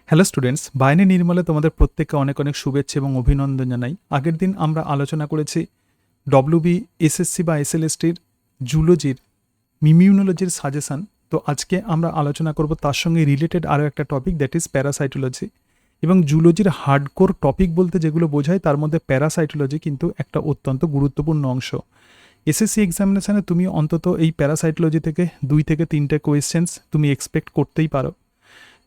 Hello students, বাহিনী নির্মলে তোমাদের প্রত্যেককে অনেক অনেক শুভেচ্ছা এবং অভিনন্দন জানাই। আগের দিন আমরা আলোচনা করেছি ডব্লিউবি এসএসসি বা এসএলএসটির জুলজির ইমিউনোলজির সাজেশান। তো আজকে আমরা আলোচনা করব তার সঙ্গে রিলেটেড আরও একটা টপিক, দ্যাট ইজ প্যারাসাইটোলজি। এবং জুলজির হার্ডকোর টপিক বলতে যেগুলো বোঝায় তার মধ্যে প্যারাসাইটোলজি কিন্তু একটা অত্যন্ত গুরুত্বপূর্ণ অংশ। এসএসসি এক্সামিনেশানে তুমি অন্তত এই প্যারাসাইটোলজি থেকে 2 থেকে 3টে কোয়েশ্চেন্স তুমি এক্সপেক্ট করতেই পারো।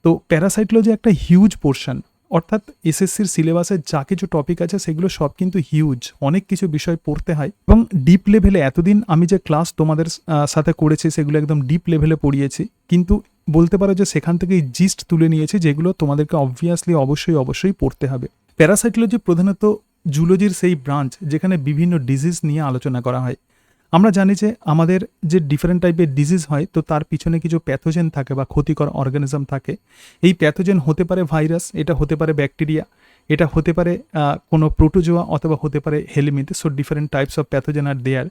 তো প্যারাসাইটোলজি একটা হিউজ পোর্শন, অর্থাৎ এসএসসির সিলেবাসে যা কিছু টপিক আছে সেগুলো সব কিন্তু হিউজ, অনেক কিছু বিষয় পড়তে হয় এবং ডিপ লেভেলে এতদিন আমি যে ক্লাস তোমাদের সাথে করেছি সেগুলো একদম ডিপ লেভেলে পড়িয়েছি, কিন্তু বলতে পারো যে সেখান থেকেই জিস্ট তুলে নিয়েছি যেগুলো তোমাদেরকে অবভিয়াসলি অবশ্যই পড়তে হবে। প্যারাসাইটোলজি প্রধানত জুলজির সেই ব্রাঞ্চ যেখানে বিভিন্ন ডিজিজ নিয়ে আলোচনা করা হয়। আমরা জানি যে আমাদের যে ডিফারেন্ট টাইপের ডিজিজ হয় তো তার পিছনে কিছু প্যাথোজেন থাকে বা ক্ষতিকর অর্গানিজম থাকে। এই প্যাথোজেন হতে পারে ভাইরাস, এটা হতে পারে ব্যাকটেরিয়া, এটা হতে পারে কোনো প্রোটোজোয়া অথবা হতে পারে helminth. So different types of pathogen are there.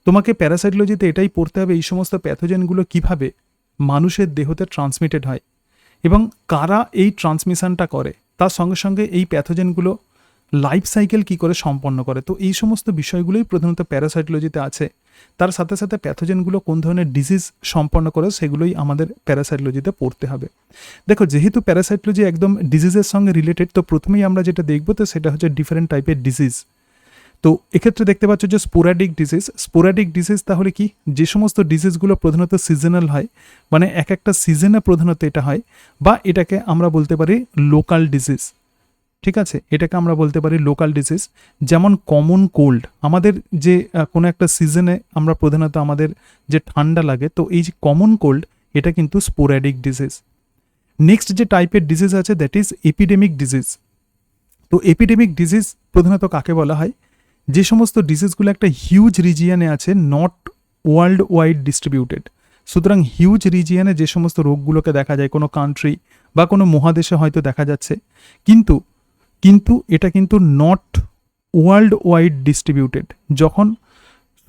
তোমাকে প্যারাসাইটোলজিতে এটাই পড়তে হবে এই সমস্ত প্যাথোজেনগুলো কিভাবে মানুষের দেহতে ট্রান্সমিটেড হয় এবং কারা এই ট্রান্সমিশনটা করে, তার সঙ্গে সঙ্গে এই প্যাথোজেনগুলো লাইফ সাইকেল কী করে সম্পন্ন করে। তো এই সমস্ত বিষয়গুলোই প্রধানত প্যারাসাইটোলজিতে আছে। তার সাথে সাথে প্যাথোজেনগুলো কোন ধরনের ডিজিজ সম্পন্ন করে সেগুলোই আমাদের প্যারাসাইটোলজিতে পড়তে হবে। দেখো, যেহেতু প্যারাসাইটোলজি একদম ডিজিজের সঙ্গে রিলেটেড, তো প্রথমেই আমরা যেটা দেখব তো সেটা হচ্ছে ডিফারেন্ট টাইপের ডিজিজ। তো এক্ষেত্রে দেখতে পাচ্ছ যে স্পোরাডিক ডিজিজ তাহলে কি, যে সমস্ত ডিজিজগুলো প্রধানত সিজনাল হয়, মানে এক একটা সিজনে প্রধানত এটা হয়, বা এটাকে আমরা বলতে পারি লোকাল ডিজিজ। ঠিক আছে, এটাকে আমরা বলতে পারি লোকাল ডিজিজ। যেমন কমন কোল্ড, আমাদের যে কোনো একটা সিজনে আমরা প্রধানত আমাদের যে ঠান্ডা লাগে, তো এই যে কমন কোল্ড এটা কিন্তু স্পোরাডিক ডিজিজ। নেক্সট যে টাইপের ডিজিজ আছে দ্যাট ইজ এপিডেমিক ডিজিজ। তো এপিডেমিক ডিজিজ প্রধানত কাকে বলা হয়, যে সমস্ত ডিজিজগুলো একটা হিউজ রিজিয়ানে আছে, নট ওয়ার্ল্ড ওয়াইড ডিস্ট্রিবিউটেড। সুতরাং হিউজ রিজিয়ানে যে সমস্ত রোগগুলোকে দেখা যায় কোনো কান্ট্রি বা কোনো মহাদেশে হয়তো দেখা যাচ্ছে, কিন্তু এটা কিন্তু নট ওয়ার্ল্ড ওয়াইড ডিস্ট্রিবিউটেড। যখন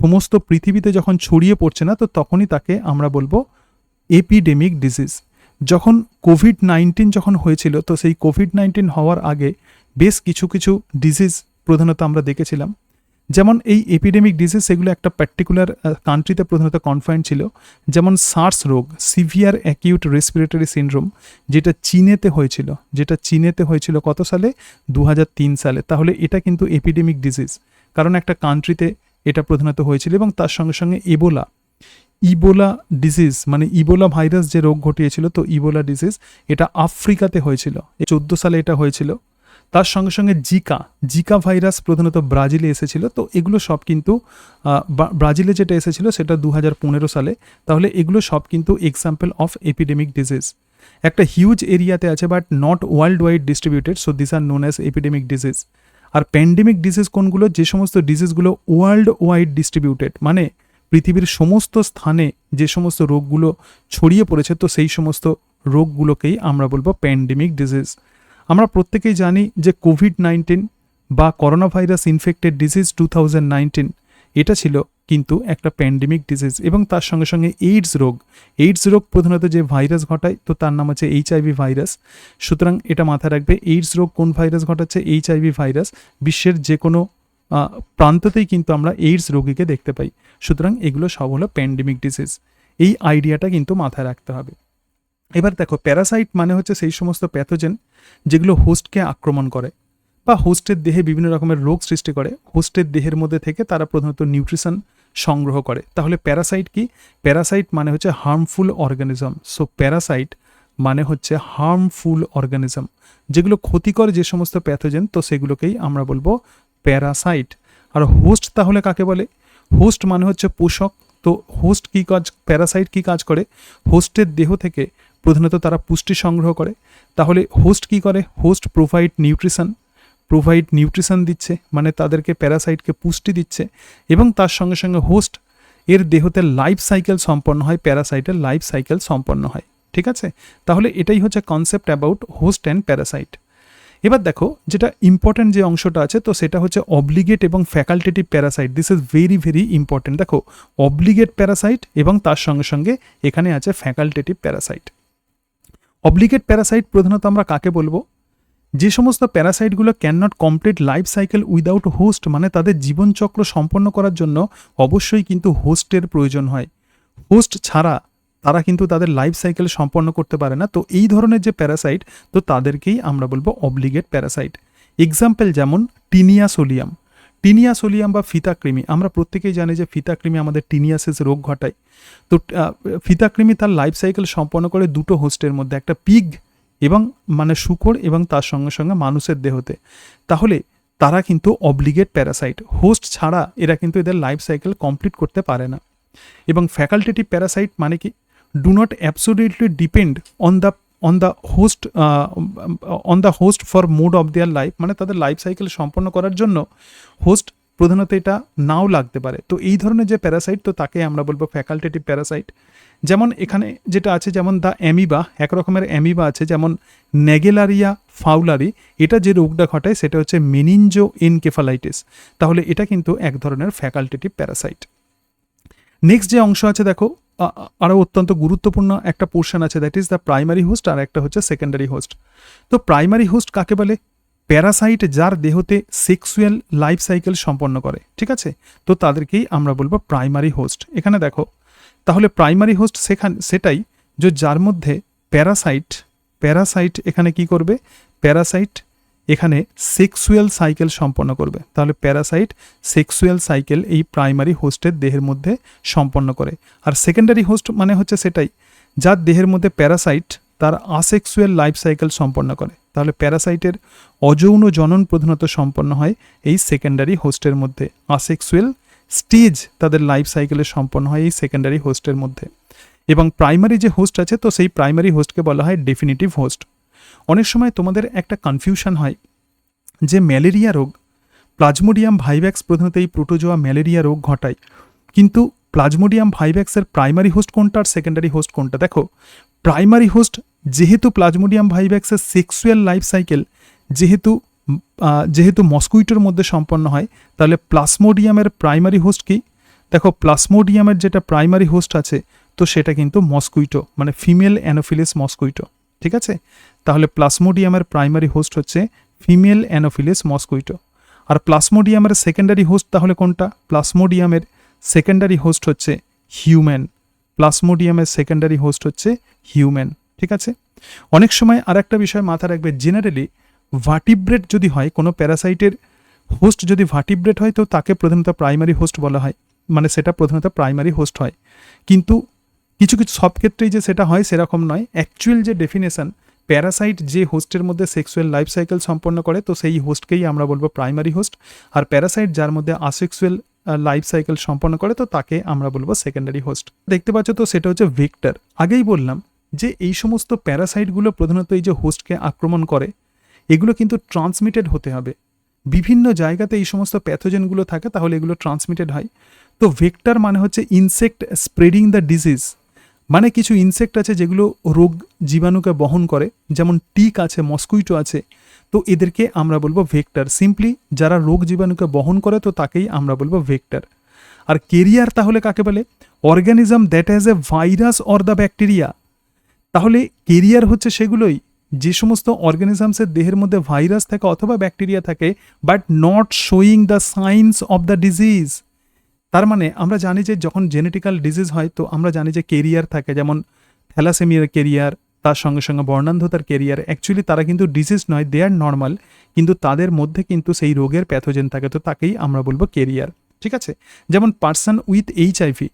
সমস্ত পৃথিবীতে যখন ছড়িয়ে পড়ছে না, তো তখনই তাকে আমরা বলবো এপিডেমিক ডিজিজ। যখন কোভিড-19 যখন হয়েছিল, তো সেই কোভিড-19 হওয়ার আগে বেশ কিছু ডিজিজ প্রধানত আমরা দেখেছিলাম। যেমন এই এপিডেমিক ডিজিজ সেগুলো একটা পার্টিকুলার কান্ট্রিতে প্রধানত কনফাইন্ড ছিল। যেমন সার্স রোগ, সিভিয়ার অ্যাকিউট রেসপিরেটরি সিনড্রোম, যেটা চীনেতে হয়েছিল কত সালে, 2003 সালে। তাহলে এটা কিন্তু এপিডেমিক ডিজিজ, কারণ একটা কান্ট্রিতে এটা প্রধানত হয়েছিল। এবং তার সঙ্গে সঙ্গে ইবোলা ডিজিজ, মানে ইবোলা ভাইরাস যে রোগ ঘটিয়েছিল, তো ইবোলা ডিজিজ এটা আফ্রিকাতে হয়েছিল, 2014 সালে এটা হয়েছিল। তার সঙ্গে সঙ্গে জিকা ভাইরাস প্রধানত ব্রাজিলে এসেছিল। তো এগুলো সব কিন্তু ব্রাজিলে যেটা এসেছিল সেটা 2015 সালে। তাহলে এগুলো সব কিন্তু এক্সাম্পল অফ এপিডেমিক ডিজিজ। একটা হিউজ এরিয়াতে আছে but not world wide distributed, so this are known as epidemic disease. আর প্যান্ডেমিক ডিজিজ কোনগুলো, যে সমস্ত ডিজিজগুলো ওয়ার্ল্ড ওয়াইড ডিস্ট্রিবিউটেড, মানে পৃথিবীর সমস্ত স্থানে যে সমস্ত রোগগুলো ছড়িয়ে পড়েছে, তো সেই সমস্ত রোগগুলোকেই আমরা বলবো প্যান্ডেমিক ডিজিজ। আমরা প্রত্যেকেই জানি যে কোভিড-19 বা করোনা ভাইরাস ইনফেক্টেড ডিজিজ 2019 এটা ছিল কিন্তু একটা প্যান্ডেমিক ডিজিজ। এবং তার সঙ্গে সঙ্গে এইডস রোগ প্রধানত যে ভাইরাস ঘটায়, তো তার নাম হচ্ছে এইচআইভি ভাইরাস। সুতরাং এটা মাথায় রাখবে, এইডস রোগ কোন ভাইরাস ঘটাচ্ছে, এইচআইভি ভাইরাস। বিশ্বের যে কোনো প্রান্ততেই কিন্তু আমরা এইডস রোগীকে দেখতে পাই। সুতরাং এগুলো সব হলো প্যান্ডেমিক ডিজিজ। এই আইডিয়াটা কিন্তু মাথায় রাখতে হবে। এবার দেখো, প্যারাসাইট মানে হচ্ছে সেই সমস্ত প্যাথোজেন যেগুলো হোস্টকে আক্রমণ করে বা হোস্টের দেহে বিভিন্ন রকমের রোগ সৃষ্টি করে। হোস্টের দেহের মধ্যে থেকে তারা প্রধানত নিউট্রিশন সংগ্রহ করে। তাহলে প্যারাসাইট কি, প্যারাসাইট মানে হচ্ছে হার্মফুল অর্গানিজম। সো প্যারাসাইট মানে হচ্ছে হার্মফুল অর্গানিজম, যেগুলো ক্ষতিকর যে সমস্ত প্যাথোজেন, তো সেগুলোকেই আমরা বলবো প্যারাসাইট। আর হোস্ট তাহলে কাকে বলে, হোস্ট মানে হচ্ছে পোষক। তো হোস্ট কী কাজ, প্যারাসাইট কী কাজ করে, হোস্টের দেহ থেকে প্রধানত তারা পুষ্টি সংগ্রহ করে। তাহলে হোস্ট কী করে, হোস্ট প্রোভাইড নিউট্রিশন দিচ্ছে, মানে তাদেরকে প্যারাসাইটকে পুষ্টি দিচ্ছে। এবং তার সঙ্গে সঙ্গে হোস্ট এর দেহতে লাইফ সাইকেল সম্পন্ন হয়, প্যারাসাইটের লাইফ সাইকেল সম্পন্ন হয়। ঠিক আছে, তাহলে এটাই হচ্ছে concept about host and Parasite. এবার দেখো, যেটা ইম্পর্টেন্ট যে অংশটা আছে, তো সেটা হচ্ছে অব্লিগেট এবং facultative Parasite. This is very very important. দেখো, অব্লিগেট প্যারাসাইট এবং তার সঙ্গে সঙ্গে এখানে আছে ফ্যাকাল্টেটিভ প্যারাসাইট। অব্লিগেট প্যারাসাইট প্রধানত আমরা কাকে বলবো? যে সমস্ত প্যারাসাইটগুলো can not complete life cycle without host, মানে তাদের জীবনচক্র সম্পন্ন করার জন্য অবশ্যই কিন্তু হোস্টের প্রয়োজন হয়। হোস্ট ছাড়া তারা কিন্তু তাদের লাইফ সাইকেল সম্পন্ন করতে পারে না। তো এই ধরনের যে প্যারাসাইট, তো তাদেরকেই আমরা বলবো অব্লিগেট প্যারাসাইট। এক্সাম্পল যেমন টিনিয়াসোলিয়াম। টিনিয়াসোলিয়াম বা ফিতাকৃমি, আমরা প্রত্যেকেই জানি যে ফিতাকৃমি আমাদের টিনিয়াসিস রোগ ঘটায়। তো ফিতাকৃমি তার লাইফ সাইকেল সম্পন্ন করে দুটো হোস্টের মধ্যে, একটা পিগ এবং মানে শূকর এবং তার সঙ্গে সঙ্গে মানুষের দেহতে। তাহলে তারা কিন্তু অব্লিগেট প্যারাসাইট, হোস্ট ছাড়া এরা কিন্তু এদের লাইফ সাইকেল কমপ্লিট করতে পারে না। এবং ফ্যাকাল্টেটিভ প্যারাসাইট মানে কি? Do not absolutely depend on the host for mode of their life, মানে তাদের লাইফ সাইকেল সম্পন্ন করার জন্য হোস্ট প্রধানত এটা নাও লাগতে পারে। তো এই ধরনের যে প্যারাসাইট, তো তাকে আমরা বলবো ফ্যাকাল্টেটিভ প্যারাসাইট। যেমন এখানে যেটা আছে, যেমন দ্য অ্যামিবা, এক রকমের অ্যামিবা আছে যেমন নেগেলারিয়া ফাউলারি, এটা যে রোগটা ঘটায় সেটা হচ্ছে মেনিনজো এনকেফালাইটিস। তাহলে এটা কিন্তু এক ধরনের ফ্যাকাল্টেটিভ প্যারাসাইট। নেক্সট যে অংশ আছে দেখো, আরও অত্যন্ত গুরুত্বপূর্ণ একটা পোর্শন আছে, that is the primary host, আর একটা হচ্ছে সেকেন্ডারি হোস্ট। তো প্রাইমারি হোস্ট কাকে বলে? প্যারাসাইট যার দেহতে সেক্সুয়াল লাইফ সাইকেল সম্পন্ন করে, ঠিক আছে? তো তাদেরকেই আমরা বলবো প্রাইমারি হোস্ট। এখানে দেখো, তাহলে প্রাইমারি হোস্ট সেটাই যে যার মধ্যে প্যারাসাইট এখানে কি করবে? প্যারাসাইট এখানে সেক্সুয়াল সাইকেল সম্পন্ন করবে। তাহলে প্যারাসাইট সেক্সুয়াল সাইকেল এই প্রাইমারি হোস্টের দেহের মধ্যে সম্পন্ন করে। আর সেকেন্ডারি হোস্ট মানে হচ্ছে সেটাই যার দেহের মধ্যে প্যারাসাইট তার আসেক্সুয়াল লাইফ সাইকেল সম্পন্ন করে। তাহলে প্যারাসাইটের অযৌন জনন প্রধানত সম্পন্ন হয় এই সেকেন্ডারি হোস্টের মধ্যে, আসেক্সুয়াল স্টেজ তাদের লাইফ সাইকেলে সম্পন্ন হয় এই সেকেন্ডারি হোস্টের মধ্যে। এবং প্রাইমারি যে হোস্ট আছে, তো সেই প্রাইমারি হোস্টকে বলা হয় ডেফিনিটিভ হোস্ট। অনেক সময় তোমাদের একটা কনফিউশন হয় যে ম্যালেরিয়া রোগ, প্লাজমোডিয়াম ভাইভ্যাক্স প্রধানত এই প্রোটোজোয়া ম্যালেরিয়া রোগ ঘটায়, কিন্তু প্লাজমোডিয়াম ভাইভ্যাক্সের প্রাইমারি হোস্ট কোনটা আর সেকেন্ডারি হোস্ট কোনটা? দেখো, প্রাইমারি হোস্ট যেহেতু প্লাজমোডিয়াম ভাইভ্যাক্সের সেক্সুয়াল লাইফ সাইকেল যেহেতু মস্কুইটোর মধ্যে সম্পন্ন হয়, তাহলে প্লাজমোডিয়ামের প্রাইমারি হোস্ট কি? দেখো, প্লাজমোডিয়ামের যেটা প্রাইমারি হোস্ট আছে, তো সেটা কিন্তু মস্কুইটো, মানে ফিমেল অ্যানোফিলিস মস্কুইটো, ঠিক আছে? তাহলে প্লাজমোডিয়ামের প্রাইমারি হোস্ট হচ্ছে ফিমেল অ্যানোফিলিস মস্কুইটো। আর প্লাজমোডিয়ামের সেকেন্ডারি হোস্ট তাহলে কোনটা? প্লাজমোডিয়ামের সেকেন্ডারি হোস্ট হচ্ছে হিউম্যান। প্লাজমোডিয়ামের সেকেন্ডারি হোস্ট হচ্ছে হিউম্যান, ঠিক আছে? অনেক সময় আর একটা বিষয় মাথা রাখবে, জেনারেলি ভার্টিব্রেট যদি হয়, কোনো প্যারাসাইটের হোস্ট যদি ভার্টিব্রেট হয়, তো তাকে প্রধানত প্রাইমারি হোস্ট বলা হয়, মানে সেটা প্রধানত প্রাইমারি হোস্ট হয়। কিন্তু কিছু কিছু সব ক্ষেত্রেই যে সেটা হয় সেরকম নয়। অ্যাকচুয়াল যে ডেফিনেশন, প্যারাসাইট যে হোস্টের মধ্যে সেক্সুয়াল লাইফ সাইকেল সম্পন্ন করে, তো সেই হোস্টকেই আমরা বলবো প্রাইমারি হোস্ট। আর প্যারাসাইট যার মধ্যে আসেক্সুয়াল লাইফ সাইকেল সম্পন্ন করে, তো তাকে আমরা বলবো সেকেন্ডারি হোস্ট। দেখতে পাচ্ছ, তো সেটা হচ্ছে ভেক্টর। আগেই বললাম যে এই সমস্ত প্যারাসাইটগুলো প্রধানত এই যে হোস্টকে আক্রমণ করে, এগুলো কিন্তু ট্রান্সমিটেড হতে হবে। বিভিন্ন জায়গাতে এই সমস্ত প্যাথোজেনগুলো থাকে, তাহলে এগুলো ট্রান্সমিটেড হয়। তো ভেক্টর মানে হচ্ছে ইনসেক্ট স্প্রেডিং দ্য ডিজিজ, মানে কিছু ইনসেক্ট আছে যেগুলো রোগ জীবাণুকে বহন করে, যেমন টিক আছে, মস্কুইটো আছে, তো এদেরকে আমরা বলবো ভেক্টর। সিম্পলি যারা রোগ জীবাণুকে বহন করে, তো তাকেই আমরা বলবো ভেক্টর। আর কেরিয়ার তাহলে কাকে বলে? Organism that has a virus or the bacteria. তাহলে কেরিয়ার হচ্ছে সেগুলোই যে সমস্ত অর্গানিজমসের দেহের মধ্যে ভাইরাস থাকে অথবা ব্যাকটেরিয়া থাকে, but not showing the Cynos of the disease. তার মানে আমরা জানি যে যখন জেনেটিক্যাল ডিজিজ হয়, তো আমরা জানি যে কেরিয়ার থাকে, যেমন থ্যালাসেমিয়ার কেরিয়ার, তার সঙ্গে সঙ্গে বর্ণান্ধতার কেরিয়ার। অ্যাকচুয়ালি তারা কিন্তু ডিজিজ নয়, দে আর নর্মাল, কিন্তু তাদের মধ্যে কিন্তু সেই রোগের প্যাথোজেন থাকে, তো তাকেই আমরা বলবো কেরিয়ার, ঠিক আছে? যেমন পার্সন উইথ এইচআইভি,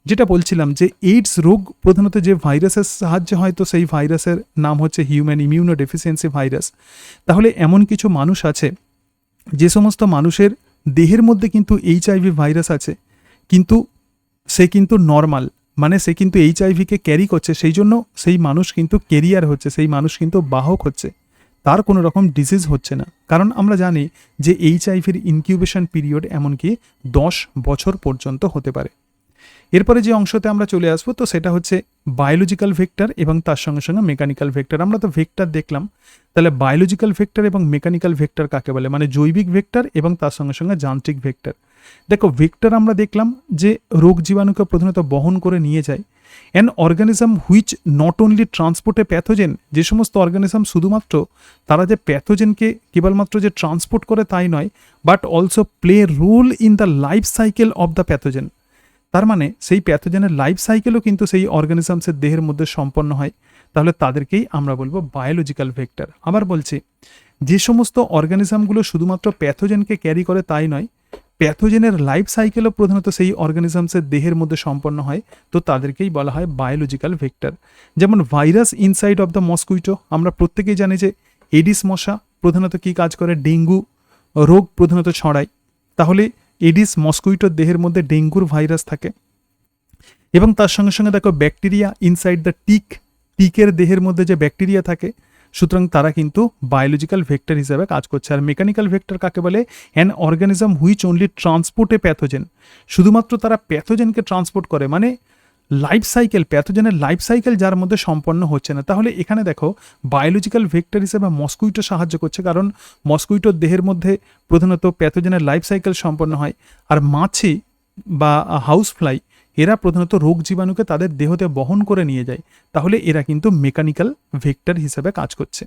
যেটা বলছিলাম যে এইডস রোগ প্রধানত যে ভাইরাসের সাহায্যে হয়, তো সেই ভাইরাসের নাম হচ্ছে হিউম্যান ইমিউনো ডেফিসিয়েন্সি ভাইরাস। তাহলে এমন কিছু মানুষ আছে যে সমস্ত মানুষের দেহের মধ্যে কিন্তু এইচআইভি ভাইরাস আছে, কিন্তু সে কিন্তু নর্মাল, মানে সে কিন্তু এইচআইভিকে ক্যারি করছে, সেই জন্য সেই মানুষ কিন্তু কেরিয়ার হচ্ছে, সেই মানুষ কিন্তু বাহক হচ্ছে, তার কোনো রকম ডিজিজ হচ্ছে না। কারণ আমরা জানি যে এইচআইভির ইনকিউবেশন পিরিয়ড এমনকি 10 বছর পর্যন্ত হতে পারে। এরপরে যে অংশতে আমরা চলে আসবো, তো সেটা হচ্ছে বায়োলজিক্যাল ভেক্টর এবং তার সঙ্গে সঙ্গে মেকানিক্যাল ভেক্টর। আমরা তো ভেক্টর দেখলাম, তাহলে বায়োলজিক্যাল ভেক্টর এবং মেকানিক্যাল ভেক্টর কাকে বলে? মানে জৈবিক ভেক্টর এবং তার সঙ্গে সঙ্গে যান্ত্রিক ভেক্টর। দেখো ভেক্টর আমরা দেখলাম যে রোগ জীবাণুকে প্রধানত বহন করে নিয়ে যায়। An organism which not only transport A pathogen, যে সমস্ত অর্গানিজম শুধুমাত্র তারা যে প্যাথোজেনকে কেবলমাত্র যে ট্রান্সপোর্ট করে তাই নয়, but also play role in the life cycle of the pathogen. তার মানে সেই প্যাথোজেনের লাইফ সাইকেলও কিন্তু সেই অর্গানিজমসের দেহের মধ্যে সম্পন্ন হয়, তাহলে তাদেরকেই আমরা বলবো বায়োলজিক্যাল ভেক্টর। আবার বলছি, যে সমস্ত অর্গানিজমগুলো শুধুমাত্র প্যাথোজেনকে ক্যারি করে তাই নয়, প্যাথোজেনের লাইফ সাইকেলও প্রধানত সেই অর্গানিজমসের দেহের মধ্যে সম্পন্ন হয়, তো তাদেরকেই বলা হয় বায়োলজিক্যাল ভেক্টর। যেমন virus inside of the mosquito, আমরা প্রত্যেকেই জানি যে এডিস মশা প্রধানত কী কাজ করে, ডেঙ্গু রোগ প্রধানত ছড়ায়, তাহলে এডিস মস্কুইটোর দেহের মধ্যে ডেঙ্গুর ভাইরাস থাকে। এবং তার সঙ্গে সঙ্গে দেখো ব্যাকটেরিয়া ইনসাইড দ্য টিকের দেহের মধ্যে যে ব্যাকটেরিয়া থাকে, সুতরাং তারা কিন্তু বায়োলজিক্যাল ভেক্টর হিসেবে কাজ করছে। আর মেকানিক্যাল ভেক্টর কাকে বলে? An organism which only transport A pathogen, শুধুমাত্র তারা প্যাথোজেনকে ট্রান্সপোর্ট করে, মানে লাইফ সাইকেল, প্যাথোজেনের লাইফ সাইকেল যার মধ্যে সম্পন্ন হচ্ছে না। তাহলে এখানে দেখো বায়োলজিক্যাল ভেক্টর হিসেবে মস্কুইটো সাহায্য করছে, কারণ মস্কুইটোর দেহের মধ্যে প্রধানত প্যাথোজেনের লাইফ সাইকেল সম্পন্ন হয়। আর মাছি বা হাউস ফ্লাই এরা প্রধানত রোগ জীবাণুকে তাদের দেহতে বহন করে নিয়ে যায়, তাহলে এরা কিন্তু মেকানিক্যাল ভেক্টর হিসেবে কাজ করছে।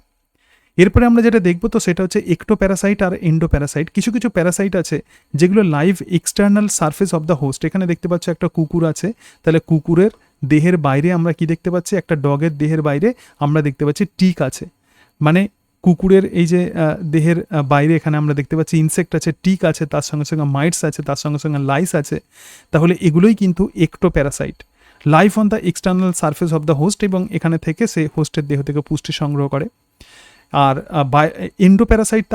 এরপরে আমরা যেটা দেখবো তো সেটা হচ্ছে একটোপ্যারাসাইট আর এন্ডোপ্যারাসাইট। কিছু কিছু প্যারাসাইট আছে যেগুলো live external surface of the host. এখানে দেখতে পাচ্ছ একটা কুকুর আছে, তাহলে কুকুরের দেহের বাইরে আমরা কি দেখতে পাচ্ছি? একটা ডগের দেহের বাইরে আমরা দেখতে পাচ্ছি টিক আছে, মানে কুকুরের এই যে দেহের বাইরে এখানে আমরা দেখতে পাচ্ছি ইনসেক্ট আছে, টিক আছে, তার সঙ্গে সঙ্গে মাইটস আছে, তার সঙ্গে সঙ্গে লাইস আছে, তাহলে এগুলোই কিন্তু ectoparasite, life on the external surface of the host, এবং এখানে থেকে সে হোস্টের দেহ থেকে পুষ্টি সংগ্রহ করে। আর এন্ডোপ্যারাসাইট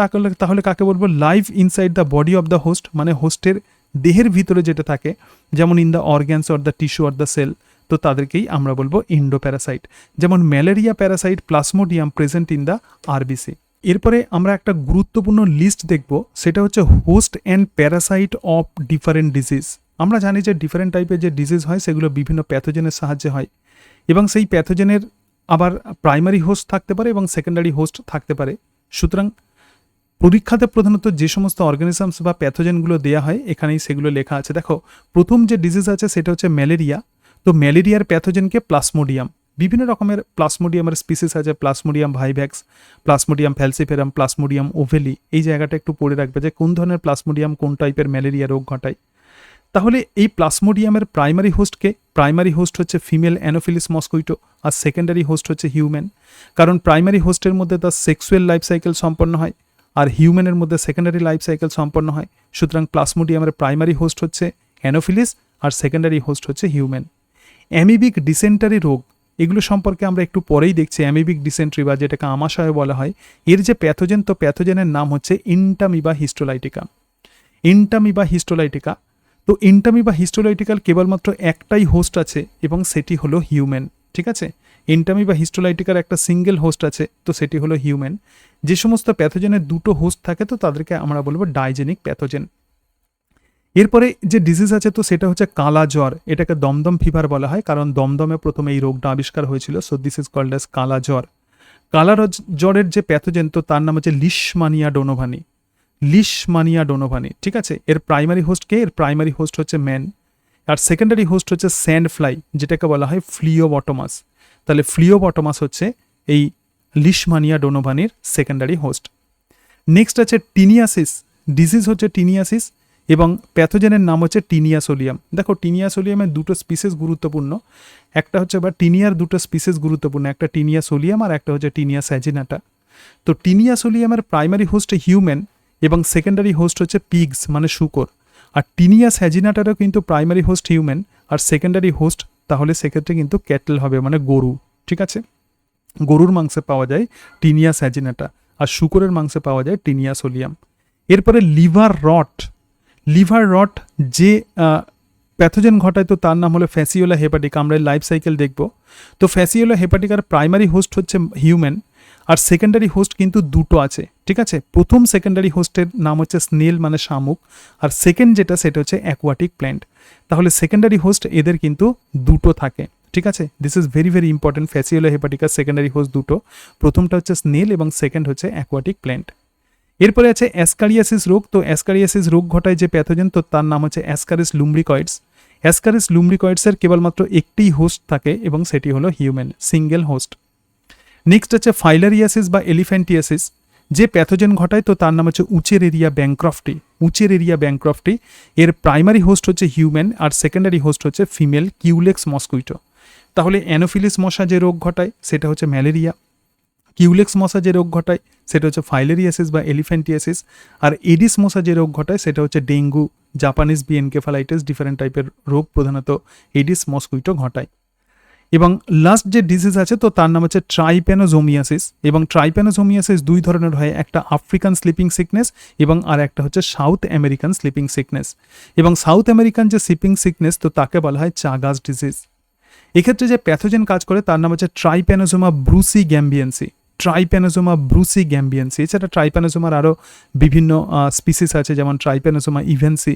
তাহলে কাকে বলবো? Live inside the body of the host, মানে হোস্টের দেহের ভিতরে যেটা থাকে, যেমন in the organs or the tissue or the cell, তো তাদেরকেই আমরা বলবো এন্ডোপ্যারাসাইট। যেমন malaria parasite plasmodium present in the RBC. এরপরে আমরা একটা গুরুত্বপূর্ণ লিস্ট দেখব, সেটা হচ্ছে host and parasite of different disease. আমরা জানি যে ডিফারেন্ট টাইপের যে ডিজিজ হয় সেগুলো বিভিন্ন প্যাথোজেনের সাহায্যে হয়, এবং সেই প্যাথোজেনের আবার প্রাইমারি হোস্ট থাকতে পারে এবং সেকেন্ডারি হোস্ট থাকতে পারে। সুতরাং পরীক্ষাতে প্রধানত যে সমস্ত অর্গানিজমস বা প্যাথোজেনগুলো দেওয়া হয় এখানেই সেগুলো লেখা আছে। দেখো প্রথম যে ডিজিজ আছে সেটা হচ্ছে ম্যালেরিয়া, তো ম্যালেরিয়ার প্যাথোজেনকে প্লাসমোডিয়াম। বিভিন্ন রকমের প্লাসমোডিয়ামের স্পিসিস আছে, প্লাসমোডিয়াম ভাইভ্যাক্স, প্লাসমোডিয়াম ফ্যালসিফেরাম, প্লাসমোডিয়াম ওভেলি। এই জায়গাটা একটু পড়ে রাখবে যে কোন ধরনের প্লাসমোডিয়াম কোন টাইপের ম্যালেরিয়া রোগ ঘটায়। তাহলে এই প্লাসমোডিয়ামের প্রাইমারি হোস্টকে, প্রাইমারি হোস্ট হচ্ছে ফিমেল অ্যানোফিলিস মস্কুইটো, আর সেকেন্ডারি হোস্ট হচ্ছে হিউম্যান, কারণ প্রাইমারি হোস্টের মধ্যে তার সেক্সুয়াল লাইফ সাইকেল সম্পন্ন হয় আর হিউম্যানের মধ্যে সেকেন্ডারি লাইফ সাইকেল সম্পন্ন হয়। সুতরাং প্লাসমোডিয়ামের প্রাইমারি হোস্ট হচ্ছে অ্যানোফিলিস আর সেকেন্ডারি হোস্ট হচ্ছে হিউম্যান। অ্যামিবিক ডিসেন্টারি রোগ, এগুলো সম্পর্কে আমরা একটু পরেই দেখছি। অ্যামিবিক ডিসেন্ট্রি বা যেটাকে আমাশয় বলা হয়, এর যে প্যাথোজেন, তো প্যাথোজেনের নাম হচ্ছে ইন্টামিবা হিস্টোলাইটিকা। ইন্টামিবা হিস্টোলাইটিকা, তো ইন্টামিবা হিস্টোলাইটিকাল কেবলমাত্র একটাই হোস্ট আছে এবং সেটি হলো হিউম্যান। ঠিক আছে, ইন্টামিবা হিস্টোলাইটিকার একটা সিঙ্গেল হোস্ট আছে, তো সেটি হলো হিউম্যান। যে সমস্ত প্যাথোজেনের দুটো হোস্ট থাকে তো তাদেরকে আমরা বলবো ডাইজেনিক প্যাথোজেন। এরপরে যে ডিজিজ আছে তো সেটা হচ্ছে কালা জ্বর, এটাকে দমদম ফিভার বলা হয়, কারণ দমদমে প্রথমে এই রোগটা আবিষ্কার হয়েছিল। So this is called as kala jwar. কালা জ্বরের যে প্যাথোজেন তো তার নাম হচ্ছে লিশমানিয়া ডোনোভানি। লিশমানিয়া ডোনোভানি, ঠিক আছে। এর প্রাইমারি হোস্ট কে? এর প্রাইমারি হোস্ট হচ্ছে ম্যান, আর সেকেন্ডারি হোস্ট হচ্ছে স্যান্ড ফ্লাই, যেটাকে বলা হয় ফ্লিওবটমাস। তাহলে ফ্লিওবটমাস হচ্ছে এই লিশমানিয়া ডোনোভানির সেকেন্ডারি হোস্ট। নেক্সট আছে টিনিয়াসিস, ডিজিজ হচ্ছে টিনিয়াসিস এবং প্যাথোজেনের নাম হচ্ছে টিনিয়া সোলিয়াম। দেখো টিনিয়া সোলিয়ামের দুটো স্পিসিস গুরুত্বপূর্ণ, একটা হচ্ছে বা টিনিয়ার দুটো স্পিসিস গুরুত্বপূর্ণ, একটা টিনিয়া সোলিয়াম আর একটা হচ্ছে টিনিয়া স্যাজিনাটা। তো টিনিয়া সোলিয়ামের প্রাইমারি হোস্ট হিউম্যান এবং সেকেন্ডারি হোস্ট হচ্ছে পিগস মানে শূকর, আর টিনিয়া স্যাজিনাটারও কিন্তু প্রাইমারি হোস্ট হিউম্যান আর সেকেন্ডারি হোস্ট তাহলে সেক্ষেত্রে কিন্তু ক্যাটেল হবে মানে গরু। ঠিক আছে, গরুর মাংসে পাওয়া যায় টিনিয়া স্যাজিনাটা আর শূকরের মাংসে পাওয়া যায় টিনিয়া সোলিয়াম। এরপরে লিভার রট, লিভার রট যে প্যাথোজেন ঘটায় তো তার নাম হলো ফ্যাসিওলা হেপাটিকা। আমরা লাইফ সাইকেল দেখব, তো ফ্যাসিওলা হেপাটিকার প্রাইমারি হোস্ট হচ্ছে হিউম্যান আর সেকেন্ডারি হোস্ট কিন্তু দুটো আছে। ঠিক আছে, প্রথম সেকেন্ডারি হোস্টের নাম হচ্ছে স্নেল মানে শামুক, আর সেকেন্ড যেটা সেটা হচ্ছে অ্যাকোয়াটিক প্ল্যান্ট। তাহলে সেকেন্ডারি হোস্ট এদের কিন্তু দুটো থাকে। ঠিক আছে, this is very very important. Fasciola হেপাটিকার সেকেন্ডারি হোস্ট দুটো, প্রথমটা হচ্ছে স্নেল এবং সেকেন্ড হচ্ছে অ্যাকোয়াটিক প্ল্যান্ট। এরপরে আছে অ্যাসকারিয়াসিস রোগ। তো অ্যাসকারিয়াসিস রোগ ঘটায় যে প্যাথোজেন, তো তার নাম হচ্ছে অ্যাসকারিস লুম্ব্রিকয়েডস। অ্যাসকারিস লুম্ব্রিকয়েডসের কেবলমাত্র একটিই হোস্ট থাকে এবং সেটি হলো হিউম্যান, সিঙ্গেল হোস্ট। নেক্সট হচ্ছে ফাইলারিয়াসিস বা এলিফ্যান্টিয়াসিস, যে প্যাথোজেন ঘটায়, তো তার নাম হচ্ছে উচেরেরিয়া ব্যাংক্রফটি। উচেরেরিয়া ব্যাংক্রফটি এর প্রাইমারি হোস্ট হচ্ছে হিউম্যান আর সেকেন্ডারি হোস্ট হচ্ছে ফিমেল কিউলেক্স মস্কুইটো। তাহলে অ্যানোফিলিস মশা যে রোগ ঘটায় সেটা হচ্ছে ম্যালেরিয়া, কিউলেক্স মশা যে রোগ ঘটায় সেটা হচ্ছে ফাইলেরিয়াসিস বা এলিফ্যান্টিয়াসিস, আর এডিস মশা যে রোগ ঘটায় সেটা হচ্ছে dengue, Japanese B encephalitis, different টাইপের রোগ প্রধানত এডিস মস্কুইটো ঘটায়। এবং লাস্ট যে ডিজিজ আছে তো তার নাম হচ্ছে ট্রাইপ্যানোজোমিয়াসিস। এবং ট্রাইপ্যানোজোমিয়াসিস দুই ধরনের হয়, একটা আফ্রিকান স্লিপিং সিকনেস এবং আর একটা হচ্ছে সাউথ আমেরিকান স্লিপিং সিকনেস। এবং সাউথ আমেরিকান যে স্লিপিং সিকনেস তো তাকে বলা হয় চাগাস ডিজিজ। এক্ষেত্রে যে প্যাথোজেন কাজ করে তার নাম হচ্ছে ট্রাইপ্যানোজোমা ব্রুসি গ্যাম্বিয়েন্সি। ট্রাইপ্যানোজোমা ব্রুসি গ্যাম্বিয়েন্সি। এছাড়া ট্রাইপ্যানোজোমার আরও বিভিন্ন স্পিসিস আছে, যেমন ট্রাইপ্যানোজোমা ইভেন্সি।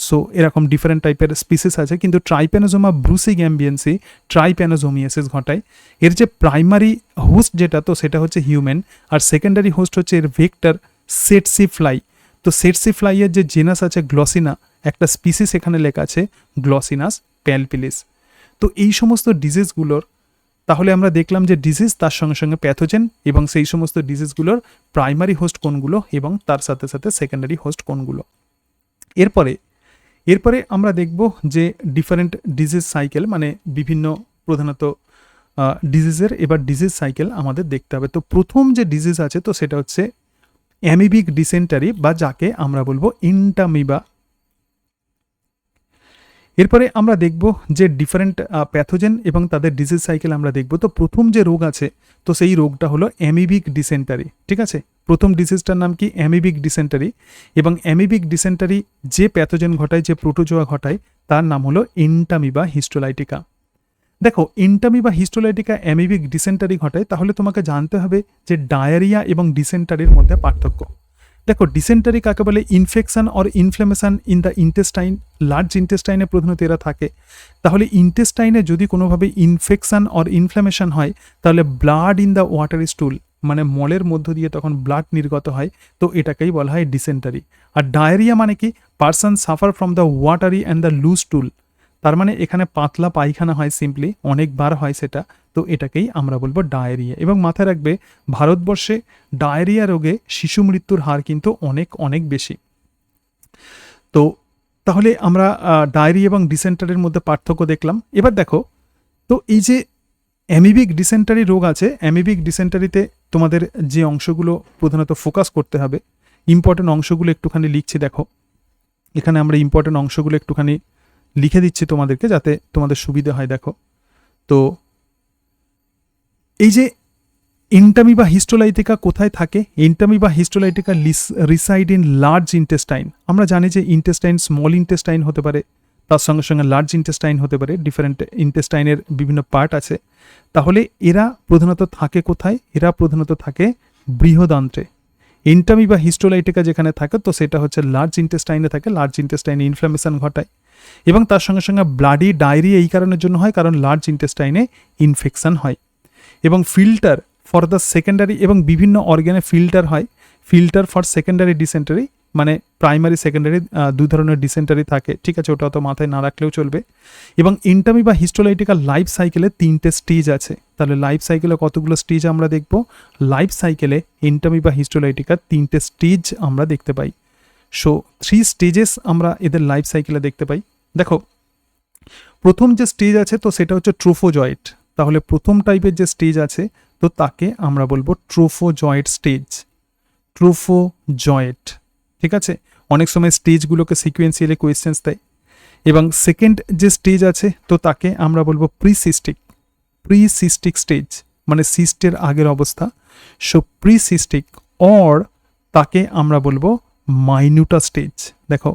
সো এরকম ডিফারেন্ট টাইপের স্পিসিস আছে, কিন্তু ট্রাইপ্যানোজোমা ব্রুসি গ্যাম্বিয়েন্সি ট্রাইপ্যানোজোমিয়াসিস ঘটায়। এর যে প্রাইমারি হোস্ট যেটা তো সেটা হচ্ছে হিউম্যান, আর সেকেন্ডারি হোস্ট হচ্ছে এর ভেক্টর সেটসি ফ্লাই। তো সেটসি ফ্লাইয়ের যে জেনাস আছে গ্লসিনা, একটা স্পিসিস এখানে লেখা আছে গ্লসিনাস প্যালপিলিস। তো এই সমস্ত ডিজিজগুলোর তাহলে আমরা দেখলাম যে ডিজিজ, তার সঙ্গে সঙ্গে প্যাথোজেন, এবং সেই সমস্ত ডিজিজগুলোর প্রাইমারি হোস্ট কোনগুলো এবং তার সাথে সাথে সেকেন্ডারি হোস্ট কোনগুলো। এরপরে আমরা দেখব যে ডিফারেন্ট ডিজিজ সাইকেল, মানে বিভিন্ন প্রধানত ডিজিজের এবার ডিজিজ সাইকেল আমাদের দেখতে হবে। তো প্রথম যে ডিজিজ আছে তো সেটা হচ্ছে অ্যামিবিক ডিসেন্টারি, বা যাকে আমরা বলবো ইন্টামিবা। এরপরে আমরা দেখব যে ডিফারেন্ট প্যাথোজেন এবং তাদের ডিজিজ সাইকেল আমরা দেখব। তো প্রথম যে রোগ আছে তো সেই রোগটা হলো অ্যামিবিক ডিসেন্টারি। ঠিক আছে, প্রথম ডিজিজটার নাম কি? Amoebic dysentery. এবং অ্যামিবিক ডিসেন্টারি যে প্যাথোজেন ঘটায়, যে প্রোটোজোয়া ঘটায়, তার নাম হলো ইন্টামিবা হিস্টোলাইটিকা। দেখো, ইন্টামিবা হিস্টোলাইটিকা অ্যামিবিক ডিসেন্টারি ঘটায়, তাহলে তোমাকে জানতে হবে যে ডায়রিয়া এবং ডিসেন্টারির মধ্যে পার্থক্য। দেখো, ডিসেন্টারি কাকে বলে? Infection or inflammation in the intestine, large ইন্টেস্টাইনে প্রধানত এরা থাকে। তাহলে ইন্টেস্টাইনে যদি কোনোভাবে ইনফেকশন অর ইনফ্লামেশন হয়, তাহলে ব্লাড ইন দ্য ওয়াটার স্টুল, মানে মলের মধ্য দিয়ে তখন ব্লাড নির্গত হয়, তো এটাকেই বলা হয় ডিসেন্টারি। আর ডায়রিয়া মানে কি? Person suffer from the watery and the loose stool, তার মানে এখানে পাতলা পায়খানা হয়, সিম্পলি অনেকবার হয় সেটা, তো এটাকেই আমরা বলবো ডায়রিয়া। এবং মাথায় রাখবে, ভারতবর্ষে ডায়রিয়া রোগে শিশু মৃত্যুর হার কিন্তু অনেক অনেক বেশি। তো তাহলে আমরা ডায়রিয়া এবং ডিসেন্টারির মধ্যে পার্থক্য দেখলাম। এবার দেখো, তো এই যে অ্যামিবিক ডিসেন্টারি রোগ আছে, অ্যামিবিক ডিসেন্টারিতে তোমাদের যে অংশগুলো প্রধানত ফোকাস করতে হবে, ইম্পর্টেন্ট অংশগুলো একটুখানি লিখছি। দেখো, এখানে আমরা ইম্পর্টেন্ট অংশগুলো একটুখানি লিখে দিচ্ছি তোমাদেরকে, যাতে তোমাদের সুবিধা হয়। দেখো, তো এই যে ইন্টামিবা হিস্টোলাইটিকা কোথায় থাকে? Entamoeba histolytica reside in large intestine. আমরা জানি যে ইন্টেস্টাইন স্মল ইন্টেস্টাইন হতে পারে, তার সঙ্গে সঙ্গে লার্জ ইন্টেস্টাইন হতে পারে, ডিফারেন্ট ইন্টেস্টাইনের বিভিন্ন পার্ট আছে। তাহলে এরা প্রধানত থাকে কোথায়? এরা প্রধানত থাকে বৃহদান্ত্রে। ইন্টামিবা হিস্টোলাইটিকা যেখানে থাকে তো সেটা হচ্ছে লার্জ ইন্টেস্টাইনে থাকে, লার্জ ইন্টেস্টাইনে ইনফ্লামেশন ঘটায়, এবং তার সঙ্গে সঙ্গে ব্লাডি ডায়রিয়া এই কারণের জন্য হয়, কারণ লার্জ ইন্টেস্টাইনে ইনফেকশন হয়। এবং ফিল্টার ফর দ্য সেকেন্ডারি, এবং বিভিন্ন অর্গানে ফিল্টার হয়, ফিল্টার ফর সেকেন্ডারি ডিসেন্টারি, মানে প্রাইমারি সেকেন্ডারি দুই ধরনের ডিসেন্টারি থাকে। ঠিক আছে, ওটা তো মাথায় না রাখলেও চলবে। এবং ইন্টামিবা হিস্টোলাইটিকা লাইফ সাইকেলে 3টে স্টেজ আছে। তাহলে লাইফ সাইকেলে কতগুলো স্টেজ আমরা দেখব? লাইফ সাইকেলে ইন্টামিবা হিস্টোলাইটিকা 3টে স্টেজ আমরা দেখতে পাই। সো 3 স্টেজেস আমরা এদের লাইফ সাইকেলে দেখতে পাই। দেখো, প্রথম যে স্টেজ আছে তো সেটা হচ্ছে ট্রোফোজয়েট। তাহলে প্রথম টাইপের যে স্টেজ আছে তো তাকে আমরা বলবো ট্রোফোজয়েট স্টেজ। ট্রোফোজয়েট, ঠিক আছে। অনেক সময় স্টেজগুলোকে সিকোয়েন্সিয়ালি কোয়েশ্চেন্স দেয়। এবং সেকেন্ড যে স্টেজ আছে তো তাকে আমরা বলবো প্রিসিস্টিক। প্রিসিস্টিক স্টেজ মানে সিস্টের আগের অবস্থা। সো প্রিসিস্টিক, অর তাকে আমরা বলবো মাইনুটা স্টেজ। দেখো,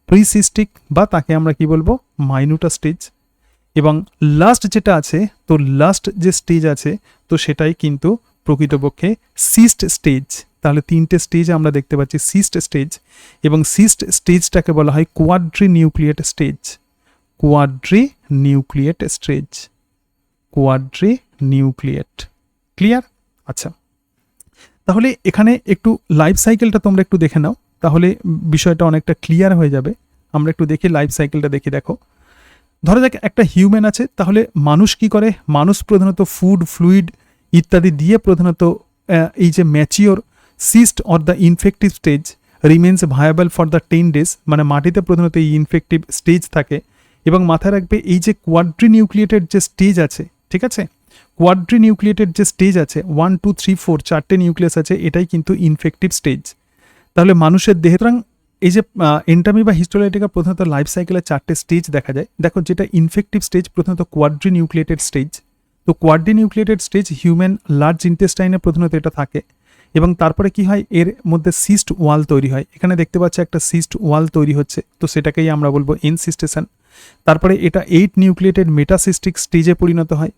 প্রিসিস্টিক বা তাকে আমরা কি বলবো? মাইনুটা স্টেজ। এবং লাস্ট যেটা আছে তো লাস্ট যে স্টেজ আছে তো সেটাই কিন্তু প্রকৃতপক্ষে সিস্ট স্টেজ। তাহলে 3টে স্টেজ আমরা দেখতে পাচ্ছি, সিস্ট স্টেজ। এবং সিস্ট স্টেজটাকে বলা হয় কোয়াড্রি nucleate stage. কোয়াড্রি nucleate stage, কোয়াড্রি nucleate. Clear? আচ্ছা, তাহলে এখানে একটু লাইফ সাইকেলটা তোমরা একটু দেখে নাও, তাহলে বিষয়টা অনেকটা ক্লিয়ার হয়ে যাবে। আমরা একটু দেখি লাইফ সাইকেলটা, দেখি। দেখো, ধরা যাক একটা হিউম্যান আছে, তাহলে মানুষ কি করে? মানুষ প্রধানত ফুড, ফ্লুইড ইত্যাদি দিয়ে প্রধানত এই যে mature cyst or the infective stage remains viable for the 10 days, মানে মাটিতে প্রধানত এই ইনফেক্টিভ স্টেজ থাকে। এবং মাথায় রাখবে এই যে কোয়াড্রি নিউক্লিয়েটেড যে স্টেজ আছে, ঠিক আছে, কোয়াড্রি নিউক্লিয়েটেড যে স্টেজ আছে 1 2 3 4 চারটে নিউক্লিয়াস আছে, এটাই কিন্তু ইনফেক্টিভ স্টেজ। তাহলে মানুষের দেহে এই যে এন্টামি বা হিস্টোলাইটিকা প্রধানত লাইফ সাইকেলের চারটে স্টেজ দেখা যায়। দেখো, যেটা ইনফেক্টিভ স্টেজ প্রধানত কোয়াড্রি নিউক্লিয়েটেড স্টেজ। তো quadri nucleated stage human large ইন্টেস্টাইনে প্রধানত এটা থাকে। এবং তারপরে কি হয়, এর মধ্যে সিস্ট ওয়াল তৈরি হয়। এখানে দেখতে পাচ্ছি একটা সিস্ট ওয়াল তৈরি হচ্ছে, তো সেটাকেই আমরা বলবো এনসিস্টেশন। তারপরে এটা 8 নিউক্লিয়েটেড মেটাসিস্টিক স্টেজে পরিণত হয়,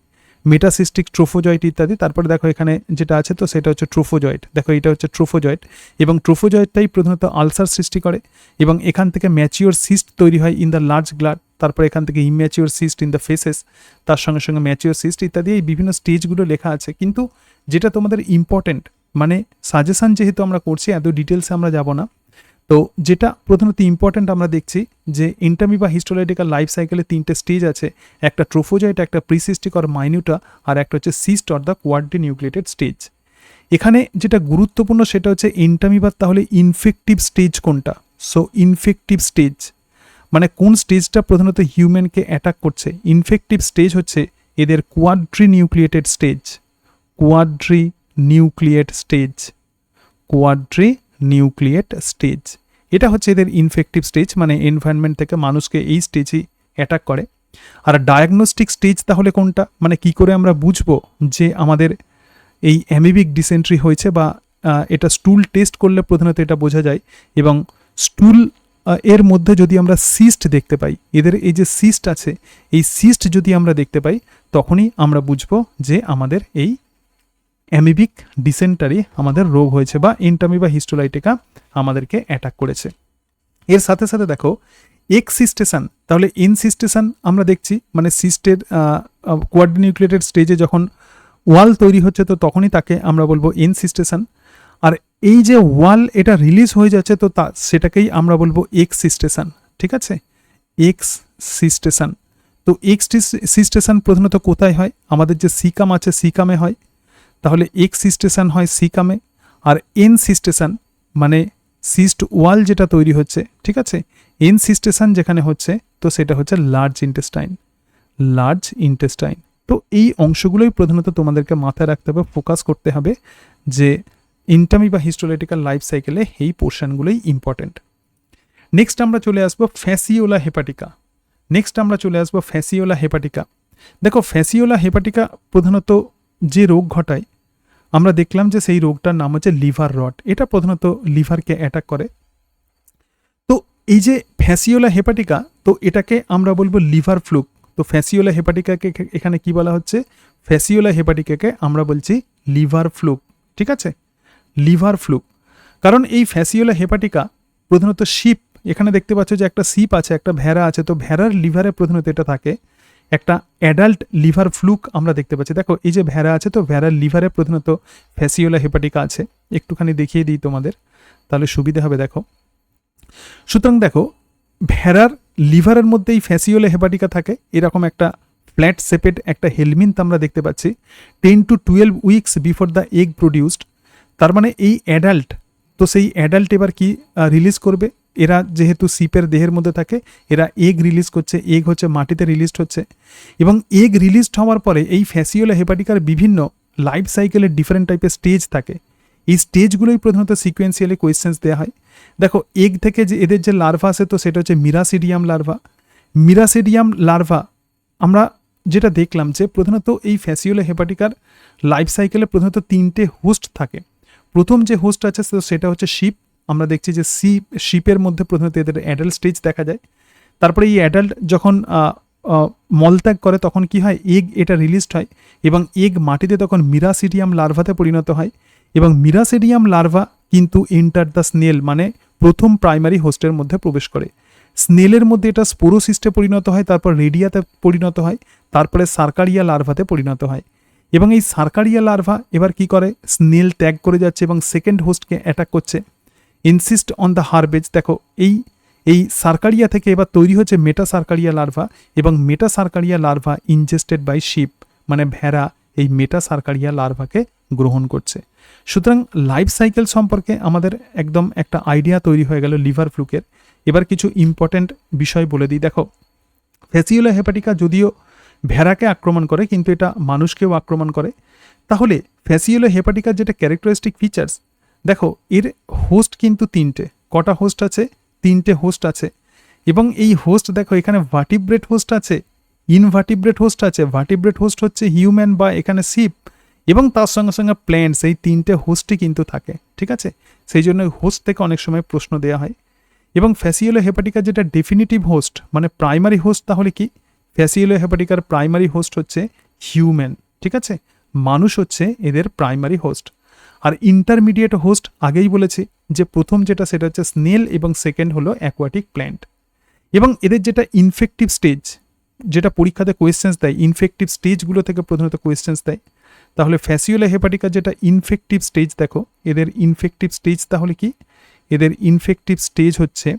মেটাসিস্টিক ট্রোফোজয়েট ইত্যাদি। তারপরে দেখো এখানে যেটা আছে, তো সেটা হচ্ছে ট্রোফোজয়েট। দেখো, এটা হচ্ছে ট্রোফোজয়েট, এবং ট্রোফোজয়েটটাই প্রধানত আলসার সৃষ্টি করে। এবং এখান থেকে ম্যাচিওর সিস্ট তৈরি হয় ইন দ্য লার্জ গ্লাড। তারপরে এখান থেকে immature cyst in the faces, তার সঙ্গে সঙ্গে ম্যাচিওর সিস্ট ইত্যাদি, এই বিভিন্ন স্টেজগুলো লেখা আছে। কিন্তু যেটা তোমাদের ইম্পর্টেন্ট, মানে সাজেশন যেহেতু আমরা করছি, এত ডিটেলসে আমরা যাব না, তো যেটা প্রধানত ইম্পর্টেন্ট আমরা দেখছি যে এন্টামি বা হিস্টোলাইটিক্যাল লাইফ সাইকেলে 3টে স্টেজ আছে, একটা ট্রোফোজয়েট, একটা প্রিসিস্টিক অর মাইনিউটা, আর একটা হচ্ছে cyst or the কোয়াড্রি nucleated stage. এখানে যেটা গুরুত্বপূর্ণ সেটা হচ্ছে এন্টামি বা তাহলে ইনফেক্টিভ স্টেজ কোনটা। সো ইনফেক্টিভ স্টেজ মানে কোন স্টেজটা প্রধানত হিউম্যানকে অ্যাটাক করছে। ইনফেক্টিভ স্টেজ হচ্ছে এদের কোয়াড্রি nucleated stage, কোয়াড্রি nucleate stage, কোয়াড্রি nucleate stage, এটা হচ্ছে এদের ইনফেক্টিভ স্টেজ, মানে এনভায়রনমেন্ট থেকে মানুষকে এই স্টেজই অ্যাটাক করে। আর ডায়াগনস্টিক স্টেজ তাহলে কোনটা, মানে কি করে আমরা বুঝবো যে আমাদের এই অ্যামিবিক ডিসেন্ট্রি হয়েছে, বা এটা স্টুল টেস্ট করলে প্রধানত এটা বোঝা যায়। এবং স্টুল এর মধ্যে যদি আমরা সিস্ট দেখতে পাই, এদের এই যে সিস্ট আছে, এই সিস্ট যদি আমরা দেখতে পাই, তখনই আমরা বুঝবো যে আমাদের এই অ্যামিবিক ডিসেন্টারি আমাদের রোগ হয়েছে, বা এন্টামি বা হিস্টোলাইটিকা আমাদেরকে অ্যাটাক করেছে। এর সাথে সাথে দেখো এক্সিস্টেশন, তাহলে ইনসিস্টেশন আমরা দেখছি, মানে সিস্টের কোয়াড্রিনিউক্লিয়েটেড স্টেজে যখন ওয়াল তৈরি হচ্ছে, তো তখনই তাকে আমরা বলবো ইনসিস্টেশন। আর এই যে ওয়াল এটা রিলিজ হয়ে যাচ্ছে, তো সেটাকেই আমরা বলবো এক্সিস্টেশন, ঠিক আছে, এক্সিস্টেশন। তো এক্সিস্টেশন প্রধানত কোথায় হয়, আমাদের যে সিকাম আছে সিকামে হয়, তাহলে এক্সিস্টেশন হয় সিকামে। আর এনসিস্টেশন মানে সিস্ট ওয়াল যেটা তৈরি হচ্ছে, ঠিক আছে, এনসিস্টেশন যেখানে হচ্ছে, তো সেটা হচ্ছে লার্জ ইন্টেস্টাইন, লার্জ ইন্টেস্টাইন। তো এই অংশগুলোই প্রধানত তোমাদেরকে মাথায় রাখতে হবে, ফোকাস করতে হবে যে এন্টামি বা হিস্টোলাইটিক্যাল লাইফ সাইকেলে এই পোর্শনগুলোই ইম্পর্টেন্ট। নেক্সট আমরা চলে আসবো ফ্যাসিওলা হেপাটিকা। দেখো, ফ্যাসিওলা হেপাটিকা প্রধানত যে রোগ ঘটায়, আমরা দেখলাম যে সেই রোগটার নাম হচ্ছে লিভার রট। এটা প্রধানত লিভারকে অ্যাটাক করে। তো এই যে ফ্যাসিওলা হেপাটিকা, তো এটাকে আমরা বলবো লিভার ফ্লুক। তো ফ্যাসিওলা হেপাটিকাকে এখানে কি বলা হচ্ছে, ফ্যাসিওলা হেপাটিকাকে আমরা বলছি লিভার ফ্লুক, ঠিক আছে, লিভার ফ্লুক। কারণ এই ফ্যাসিওলা হেপাটিকা প্রধানত শিপ, এখানে দেখতে পাচ্ছ যে একটা শিপ আছে, একটা ভেড়া আছে, তো ভেড়ার লিভারে প্রধানত এটা থাকে। একটা অ্যাডাল্ট লিভার ফ্লুক আমরা দেখতে পাচ্ছি। দেখো, এই যে ভেড়া আছে, তো ভেড়ার লিভারে প্রধানত ফ্যাসিওলা হেপাটিকা আছে। একটুখানি দেখিয়ে দিই তোমাদের, তাহলে সুবিধা হবে। দেখো, সুতরাং দেখো, ভেড়ার লিভারের মধ্যে এই ফ্যাসিওলা হেপাটিকা থাকে। এরকম একটা ফ্ল্যাট শেপেড একটা হেলমিন্থ আমরা দেখতে পাচ্ছি 10 to 12 weeks before the egg produced. তার মানে এই অ্যাডাল্ট, তো সেই অ্যাডাল্ট এবার কি রিলিজ করবে, এরা যেহেতু সিপের দেহের মধ্যে থাকে, এরা এগ রিলিজ করছে, এগ হচ্ছে মাটিতে রিলিজড হচ্ছে। এবং এগ রিলিজড হওয়ার পরে এই ফ্যাসিওলা হেপাটিকার বিভিন্ন লাইফ সাইকেলের ডিফারেন্ট টাইপের স্টেজ থাকে। এই স্টেজগুলোই প্রধানত সিকোয়েন্সিয়ালি কোয়েশ্চেন্স দেওয়া হয়। দেখো, এগ থেকে যে এদের যে লার্ভা আসে, তো সেটা হচ্ছে মিরাসিডিয়াম লার্ভা। মিরাসিডিয়াম লার্ভা আমরা যেটা দেখলাম যে প্রধানত এই ফ্যাসিওলা হেপাটিকার লাইফ সাইকেলে প্রধানত 3টে হোস্ট থাকে। প্রথম যে হোস্ট আছে সেটা হচ্ছে শিপ। আমরা দেখছি যে শিপের মধ্যে প্রধানত এদের অ্যাডাল্ট স্টেজ দেখা যায়। তারপরে এই অ্যাডাল্ট যখন মলত্যাগ করে, তখন কি হয়, এগ এটা রিলিজড হয়, এবং এগ মাটিতে তখন মিরাসিডিয়াম লার্ভাতে পরিণত হয়। এবং মিরাসিডিয়াম লার্ভা কিন্তু এন্টার দ্য স্নেল, মানে প্রথম প্রাইমারি হোস্টের মধ্যে প্রবেশ করে। স্নেলের মধ্যে এটা স্পোরোসিস্টে পরিণত হয়, তারপর রেডিয়াতে পরিণত হয়, তারপরে সার্কারিয়া লার্ভাতে পরিণত হয়। এবং এই সার্কারিয়া লার্ভা এবার কি করে, স্নেল ত্যাগ করে যাচ্ছে এবং সেকেন্ড হোস্টকে অ্যাটাক করছে, ইনসিস্ট অন দ্য হারবেজ। দেখো এই এই সার্কারিয়া থেকে এবার তৈরি হচ্ছে মেটা সার্কারিয়া লার্ভা, এবং মেটা Sarkaria larva ingested by sheep, মানে ভেড়া এই মেটা সার্কারিয়া লার্ভাকে গ্রহণ করছে। সুতরাং লাইফ সাইকেল সম্পর্কে আমাদের একদম একটা আইডিয়া তৈরি হয়ে গেল লিভার ফ্লুকের। এবার কিছু ইম্পর্ট্যান্ট বিষয় বলে দিই। দেখো ফ্যাসিওলা হেপাটিকা যদিও ভেড়াকে আক্রমণ করে, কিন্তু এটা মানুষকেও আক্রমণ করে। তাহলে ফ্যাসিওলা হেপাটিকার যেটা ক্যারেক্টারিস্টিক ফিচার্স, দেখো এর হোস্ট কিন্তু তিনটে। কটা হোস্ট আছে? তিনটে হোস্ট আছে। এবং এই হোস্ট দেখো এখানে ভার্টিব্রেট হোস্ট আছে, ইনভার্টিব্রেট হোস্ট আছে। ভার্টিব্রেট হোস্ট হচ্ছে হিউম্যান বা এখানে শিপ, এবং তার সঙ্গে সঙ্গে প্ল্যান্টস, এই তিনটে হোস্টই কিন্তু থাকে, ঠিক আছে। সেই জন্য হোস্ট থেকে অনেক সময় প্রশ্ন দেওয়া হয়। এবং ফ্যাসিওলা হেপাটিকার যেটা ডেফিনিটিভ হোস্ট মানে প্রাইমারি হোস্ট, তাহলে কি? ফ্যাসিওলা হেপাটিকার প্রাইমারি হোস্ট হচ্ছে হিউম্যান, ঠিক আছে। মানুষ হচ্ছে এদের প্রাইমারি হোস্ট। আর ইন্টারমিডিয়েট হোস্ট আগেই বলেছি যে প্রথম যেটা সেটা হচ্ছে স্নেল, এবং সেকেন্ড হলো অ্যাকোয়াটিক প্ল্যান্ট। এবং এদের যেটা ইনফেক্টিভ স্টেজ, যেটা পরীক্ষাতে কোয়েশ্চেন্স দেয়, ইনফেক্টিভ স্টেজগুলো থেকে প্রধানত কোয়েশ্চেন্স দেয়। তাহলে ফ্যাসিওলা হেপাটিকার যেটা ইনফেক্টিভ স্টেজ, দেখো এদের ইনফেক্টিভ স্টেজ তাহলে কি? এদের ইনফেক্টিভ স্টেজ হচ্ছে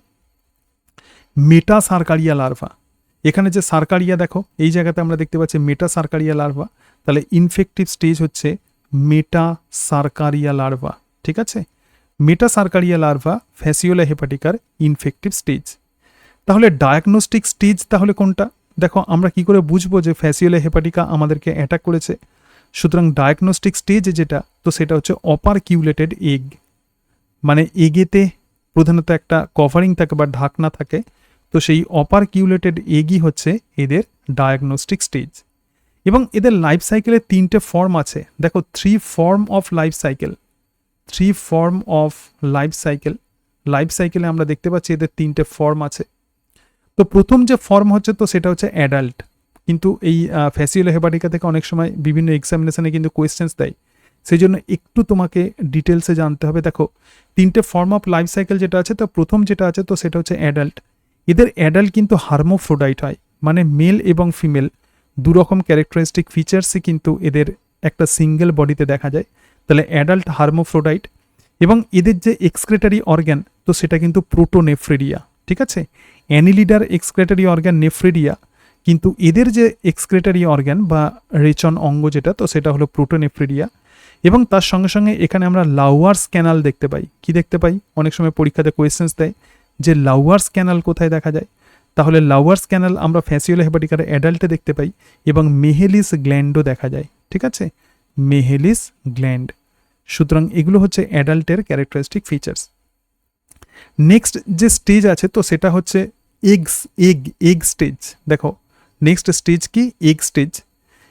মেটা সার্কারিয়া লার্ভা। এখানে যে সার্কারিয়া দেখো এই জায়গাতে আমরা দেখতে পাচ্ছি মেটা সার্কারিয়া লার্ভা, তাহলে ইনফেক্টিভ স্টেজ হচ্ছে মেটা সার্কারিয়া লার্ভা, ঠিক আছে। মেটা সার্কারিয়া লার্ভা ফ্যাসিওলা হেপাটিকার ইনফেক্টিভ স্টেজ। তাহলে ডায়াগনস্টিক স্টেজ তাহলে কোনটা? দেখো আমরা কি করে বুঝবো যে ফ্যাসিওলা হেপাটিকা আমাদেরকে অ্যাটাক করেছে? সুতরাং ডায়াগনস্টিক স্টেজ যেটা, তো সেটা হচ্ছে অপারকিউলেটেড এগ, মানে এগেতে প্রধানত একটা কভারিং থাকে বা ঢাকনা থাকে, তো সেই অপারকিউলেটেড এগই হচ্ছে এদের ডায়াগনস্টিক স্টেজ। এবং এদের লাইফ সাইকেলের তিনটে ফর্ম আছে। দেখো 3 form of life cycle, 3 form of life cycle. Life সাইকেলে আমরা দেখতে পাচ্ছি এদের তিনটে ফর্ম আছে। তো প্রথম যে ফর্ম হচ্ছে তো সেটা হচ্ছে অ্যাডাল্ট। কিন্তু এই ফ্যাসিওলা হেপাটিকা থেকে অনেক সময় বিভিন্ন এক্সামিনেশনে কিন্তু কোয়েশ্চেন্স দেয়, সেই জন্য একটু তোমাকে ডিটেলসে জানতে হবে। দেখো তিনটে ফর্ম অফ লাইফ সাইকেল যেটা আছে, তো প্রথম যেটা আছে তো সেটা হচ্ছে অ্যাডাল্ট। এদের অ্যাডাল্ট কিন্তু হার্মোফ্রোডাইট হয়, মানে মেল এবং ফিমেল দুরকম ক্যারেক্টারিস্টিক ফিচার্সই কিন্তু এদের একটা সিঙ্গেল বডিতে দেখা যায়। তাহলে অ্যাডাল্ট হার্মোফ্রোডাইট। এবং এদের যে এক্সক্রেটারি অর্গ্যান, তো সেটা কিন্তু প্রোটোনেফ্রিডিয়া, ঠিক আছে। অ্যানিলিডার এক্সক্রেটারি অর্গ্যান নেফ্রিডিয়া, কিন্তু এদের যে এক্সক্রেটারি অর্গ্যান বা রেচন অঙ্গ যেটা, তো সেটা হলো প্রোটোনেফ্রিডিয়া। এবং তার সঙ্গে সঙ্গে এখানে আমরা লাউয়ার্স ক্যানাল দেখতে পাই। কি দেখতে পাই? অনেক সময় পরীক্ষাতে কোয়েশ্চেন্স দেয় যে লাউয়ার্স ক্যানাল কোথায় দেখা যায়। তাহলে লাউয়ার্স ক্যানাল আমরা ফ্যাসিওলা হেপাটিকার অ্যাডাল্টে দেখতে পাই, এবং মেহেলিস গ্ল্যান্ডও দেখা যায়, ঠিক আছে, মেহেলিস গ্ল্যান্ড। সুতরাং এগুলো হচ্ছে অ্যাডাল্টের ক্যারেক্টারিস্টিক ফিচার্স। নেক্সট যে স্টেজ আছে তো সেটা হচ্ছে এগ স্টেজ। দেখো নেক্সট স্টেজ কি? Egg stage.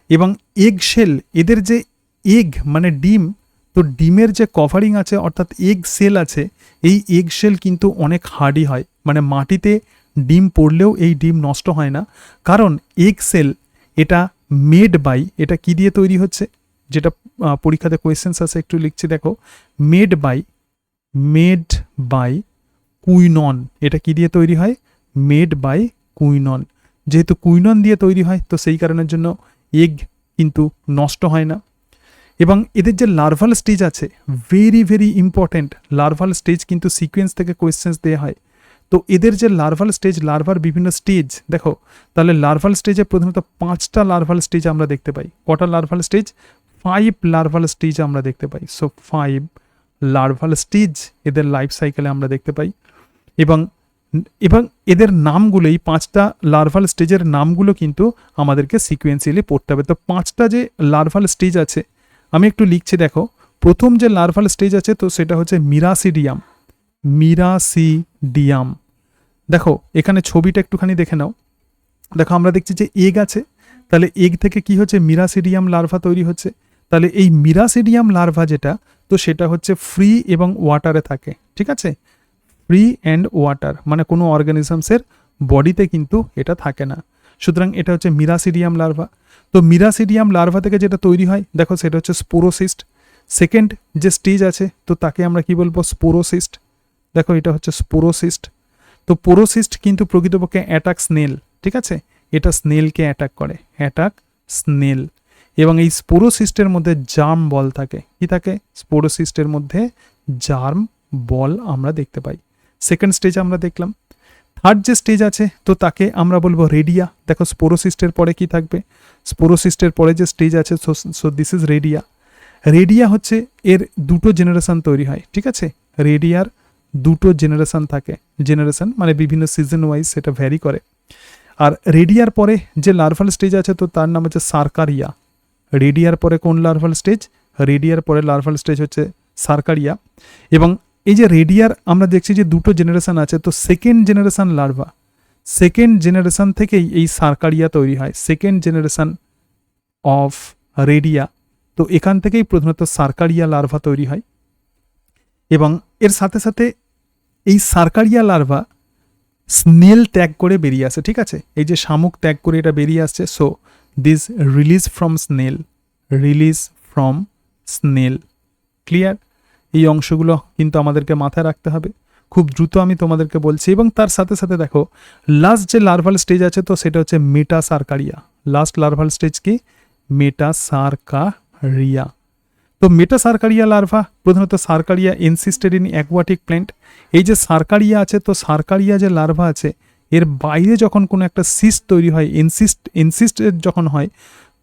এবং এগ শেল, এদের যে এগ মানে ডিম, তো ডিমের যে কভারিং আছে অর্থাৎ এগ সেল আছে, এই এগ সেল কিন্তু অনেক হার্ডি হয়, মানে মাটিতে ডিম পড়লেও এই ডিম নষ্ট হয় না, কারণ এগ সেল এটা মেড বাই, এটা কি দিয়ে তৈরি হচ্ছে, যেটা পরীক্ষাতে কোয়েশ্চেন্স আছে একটু লিখছি দেখো, মেড বাই কুইনন। এটা কি দিয়ে তৈরি হয়? Made by quinone. যেহেতু কুইনন দিয়ে তৈরি হয়, তো সেই কারণের জন্য এগ কিন্তু নষ্ট হয় না। এবং এদের যে লার্ভাল স্টেজ আছে, very very important, larval stage কিন্তু সিকোয়েন্স থেকে কোয়েশ্চেন্স দেওয়া হয়। তো এদের যে লার্ভাল স্টেজ, লার্ভার বিভিন্ন স্টেজ দেখো, তাহলে লার্ভাল স্টেজে প্রধানত 5টা লার্ভাল স্টেজ আমরা দেখতে পাই। কটা লার্ভাল স্টেজ? 5 লার্ভাল স্টেজ আমরা দেখতে পাই। সো 5 লার্ভাল স্টেজ এদের লাইফ সাইকেলে আমরা দেখতে পাই। এবং এদের নামগুলো, এই 5টা লার্ভাল স্টেজের নামগুলো কিন্তু আমাদেরকে সিকোয়েন্সিয়ালি পড়তে হবে। তো 5টা যে লার্ভাল স্টেজ আছে আমি একটু লিখছি দেখো। প্রথম যে লার্ভাল স্টেজ আছে তো সেটা হচ্ছে মিরাসিডিয়াম। দেখো এখানে ছবিটা একটুখানি দেখে নাও। দেখো আমরা দেখছি যে এগ আছে, তাহলে এগ থেকে কি হচ্ছে? মিরাসিডিয়াম লার্ভা তৈরি হচ্ছে। তাহলে এই মিরাসিডিয়াম লার্ভা যেটা, তো সেটা হচ্ছে ফ্রি এবং ওয়াটারে থাকে, ঠিক আছে, ফ্রি অ্যান্ড ওয়াটার, মানে কোনো অর্গানিজমসের বডিতে কিন্তু এটা থাকে না। সুতরাং এটা হচ্ছে মিরাসিডিয়াম লার্ভা। তো মিরাসিডিয়াম লার্ভা থেকে যেটা তৈরি হয় দেখো সেটা হচ্ছে স্পোরোসিস্ট। সেকেন্ড যে স্টেজ আছে তো তাকে আমরা কি বলবো? স্পোরোসিস্ট। দেখো এটা হচ্ছে স্পোরোসিস্ট। তো পোরোসিস্ট কিন্তু প্রকৃতপক্ষে অ্যাটাক স্নেল, ঠিক আছে, এটা স্নেলকে অ্যাটাক করে, অ্যাটাক স্নেল। এবং এই স্পোরোসিস্টের মধ্যে জার্ম বল থাকে। কি থাকে? স্পোরোসিস্টের মধ্যে জার্ম বল আমরা দেখতে পাই। সেকেন্ড স্টেজ আমরা দেখলাম। থার্ড যে স্টেজ আছে তো তাকে আমরা বলবো রেডিয়া। দেখো স্পোরোসিস্টের পরে কি থাকবে? স্পোরোসিস্টের পরে যে স্টেজ আছে, সো দিস ইজ রেডিয়া। রেডিয়া হচ্ছে এর দুটো জেনারেশন তৈরি হয়, ঠিক আছে? রেডিয়ার দুটো জেনারেশন থাকে, জেনারেশন মানে বিভিন্ন সিজন ওয়াইজ সেটা ভ্যারি করে। আর রেডিয়ার পরে যে লার্ভাল স্টেজ আছে তো তার নাম হচ্ছে সার্কারিয়া। রেডিয়ার পরে কোন লার্ভাল স্টেজ? রেডিয়ার পরে লার্ভাল স্টেজ হচ্ছে সার্কারিয়া। এবং এই যে রেডিয়ার আমরা দেখছি যে দুটো জেনারেশন আছে, তো second generation larva, second generation থেকেই এই সার্কারিয়া তৈরি হয়, সেকেন্ড জেনারেশন অফ রেডিয়া। তো এখান থেকেই প্রধানত সার্কারিয়া লার্ভা তৈরি হয়। এবং এর সাথে সাথে এই সার্কারিয়া লার্ভা স্নেল ত্যাগ করে বেরিয়ে আসে, ঠিক আছে? এই যে শামুক ত্যাগ করে এটা বেরিয়ে আসছে, so this release from snail, release from snail. Clear? এই অংশগুলো কিন্তু আমাদেরকে মাথায় রাখতে হবে। খুব দ্রুত আমি তোমাদেরকে বলছি। এবং তার সাথে সাথে দেখো লাস্ট যে লার্ভাল স্টেজ আছে তো সেটা হচ্ছে মেটাসার্কারিয়া। লাস্ট লার্ভাল স্টেজ কি? মেটাসার্কারিয়া। তো মেটাসার্কারিয়া লার্ভা প্রধানত সার্কারিয়া এনসিস্টেড ইন অ্যাকোয়াটিক প্ল্যান্ট। এই যে সার্কারিয়া আছে তো সার্কারিয়া যে লার্ভা আছে এর বাইরে যখন কোনো একটা সিস্ট তৈরি হয়, এনসিস্টেড যখন হয়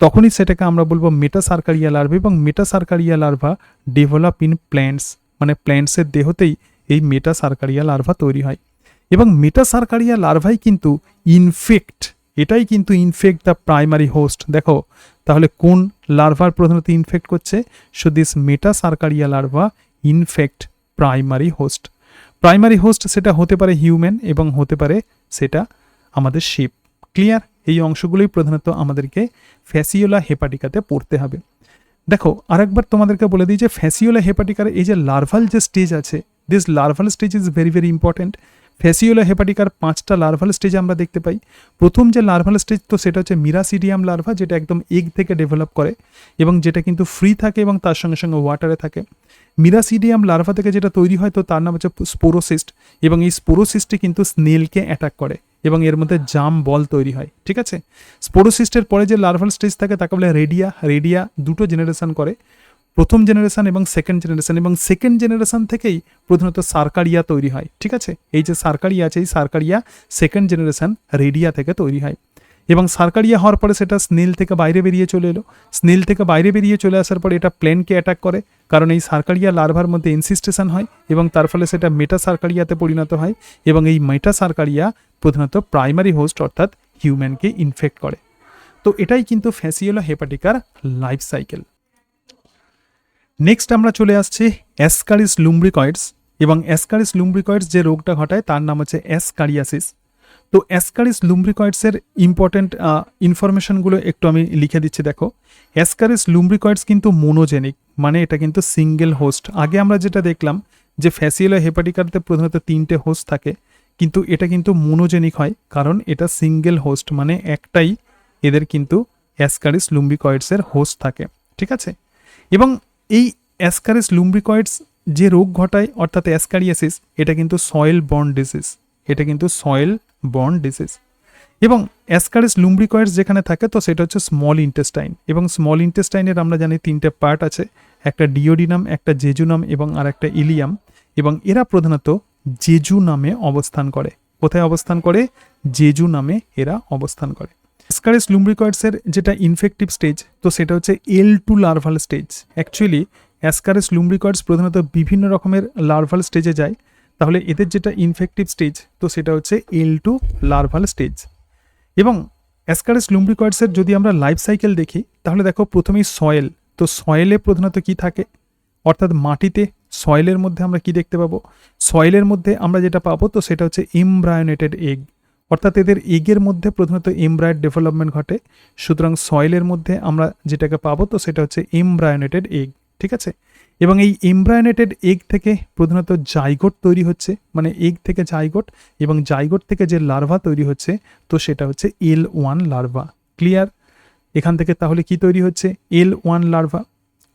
তখনই সেটাকে আমরা বলবো মেটাসার্কারিয়া লার্ভা। এবং মেটাসার্কারিয়া লার্ভা ডেভেলপ ইন প্ল্যান্টস, মানে প্ল্যান্টসের দেহতেই এই মেটাসার্কারিয়া লার্ভা তৈরি হয়। এবং মেটাসার্কারিয়া লার্ভাই কিন্তু ইনফেক্ট, এটাই কিন্তু ইনফেক্ট দ্য প্রাইমারি হোস্ট। দেখো তাহলে কোন লার্ভার প্রধানত ইনফেক্ট করছে? So this metacercaria larva infect primary host. Primary host সেটা হতে পারে হিউম্যান এবং হতে পারে সেটা আমাদের শিপ। ক্লিয়ার? এই অংশগুলোই প্রধানত আমাদেরকে ফ্যাসিওলা হেপাটিকাতে পড়তে হবে। দেখো আরেকবার তোমাদেরকে বলে দিই যে ফ্যাসিওলা হেপাটিকার এই যে লার্ভাল যে স্টেজ আছে, this larval stage is very very important. Fasciola হেপাটিকার 5টা লার্ভাল স্টেজ আমরা দেখতে পাই। প্রথম যে লার্ভাল স্টেজ তো সেটা হচ্ছে মিরাসিডিয়াম লার্ভা, যেটা একদম এগ থেকে ডেভেলপ করে এবং যেটা কিন্তু ফ্রি থাকে এবং তার সঙ্গে সঙ্গে ওয়াটারে থাকে। মিরাসিডিয়াম লার্ভা থেকে যেটা তৈরি হয় তো তার নাম হচ্ছে স্পোরোসিস্ট। এবং এই স্পোরোসিস্টে কিন্তু স্নেলকে অ্যাটাক করে এবং এর মধ্যে জাম বল তৈরি হয়, ঠিক আছে? স্পোরোসিস্টের পরে যে লার্ভাল স্টেজ থাকে তাকে বলে রেডিয়া। রেডিয়া দুটো জেনারেশন করে, প্রথম জেনারেশন এবং সেকেন্ড জেনারেশন। এবং সেকেন্ড জেনারেশন থেকেই প্রধানত সার্কারিয়া তৈরি হয়, ঠিক আছে? এই যে সার্কারিয়া আছে এই সার্কারিয়া সেকেন্ড জেনারেশন রেডিয়া থেকে তৈরি হয়। এবং সার্কারিয়া হওয়ার পরে সেটা স্নেল থেকে বাইরে বেরিয়ে চলে এলো। স্নেল থেকে বাইরে বেরিয়ে চলে আসার পরে এটা প্লেনকে অ্যাটাক করে, কারণ এই সার্কারিয়া লার্ভার মধ্যে ইনসিস্টেশন হয় এবং তার ফলে সেটা মেটাসার্কারিয়াতে পরিণত হয়। এবং এই মেটাসার্কারিয়া প্রধানত প্রাইমারি হোস্ট অর্থাৎ হিউম্যানকে ইনফেক্ট করে। তো এটাই কিন্তু ফ্যাসিওলা হেপাটিকার লাইফ সাইকেল। নেক্সট আমরা চলে আসছি অ্যাসকারিস লুম্ব্রিকয়েডস। এবং অ্যাসকারিস লুম্ব্রিকয়েডস যে রোগটা ঘটায় তার নাম হচ্ছে অ্যাসকারিয়াসিস। তো অ্যাসকারিস লুম্ব্রিকয়েডসের ইম্পর্টেন্ট ইনফরমেশনগুলো একটু আমি লিখে দিচ্ছি। দেখো অ্যাসকারিস লুম্ব্রিকয়েডস কিন্তু মোনোজেনিক, মানে এটা কিন্তু সিঙ্গেল হোস্ট। আগে আমরা যেটা দেখলাম যে ফ্যাসিওলা হেপাটিকাতে প্রধানত 3টে হোস্ট থাকে, কিন্তু এটা কিন্তু মোনোজেনিক হয় কারণ এটা সিঙ্গেল হোস্ট, মানে একটাই এদের কিন্তু অ্যাসকারিস লুম্ব্রিকয়েডসের হোস্ট থাকে, ঠিক আছে? এবং এই অ্যাসকারিস লুম্ব্রিকয়েডস যে রোগ ঘটায় অর্থাৎ অ্যাসকারিয়াসিস, এটা কিন্তু সয়েল বর্ন ডিজিজ, এটা কিন্তু সয়েল বর্ন ডিজিজ। এবং অ্যাসকারিস লুম্ব্রিকয়েডস যেখানে থাকে তো সেটা হচ্ছে স্মল ইন্টেস্টাইন। এবং স্মল ইন্টেস্টাইনের আমরা জানি 3টে পার্ট আছে, একটা ডিওডিনাম, একটা জেজুনাম এবং আর একটা ইলিয়াম। এবং এরা প্রধানত জেজু নামে অবস্থান করে। কোথায় অবস্থান করে? জেজু নামে এরা অবস্থান করে। অ্যাসকারিস লুম্ব্রিকয়েডসের যেটা ইনফেক্টিভ স্টেজ তো সেটা হচ্ছে L2 larval stage. Actually Ascaris lumbricoides প্রধানত বিভিন্ন রকমের লার্ভাল স্টেজে যায়, তাহলে এদের যেটা ইনফেক্টিভ স্টেজ তো সেটা হচ্ছে L2 লার্ভাল স্টেজ। এবং অ্যাসকারিস লুম্ব্রিকয়েডসের যদি আমরা লাইফ সাইকেল দেখি তাহলে দেখো প্রথমেই সয়েল। তো সয়েলে প্রধানত কি থাকে? অর্থাৎ মাটিতে সয়েলের মধ্যে আমরা কি দেখতে পাবো? সয়েলের মধ্যে আমরা যেটা পাবো তো সেটা হচ্ছে এমব্রায়োনেটেড এগ, অর্থাৎ এদের এগের মধ্যে প্রধানত এমব্রায়েড ডেভেলপমেন্ট ঘটে। সুতরাং সয়েলের মধ্যে আমরা যেটাকে পাবো তো সেটা হচ্ছে এমব্রায়োনেটেড এগ, ঠিক আছে? এবং এই এমব্রায়োনেটেড এগ থেকে প্রধানত জাইগোট তৈরি হচ্ছে, মানে এগ থেকে জাইগোট, এবং জাইগোট থেকে যে লার্ভা তৈরি হচ্ছে তো সেটা হচ্ছে L1 লার্ভা। ক্লিয়ার? এখান থেকে তাহলে কি তৈরি হচ্ছে? L1 লার্ভা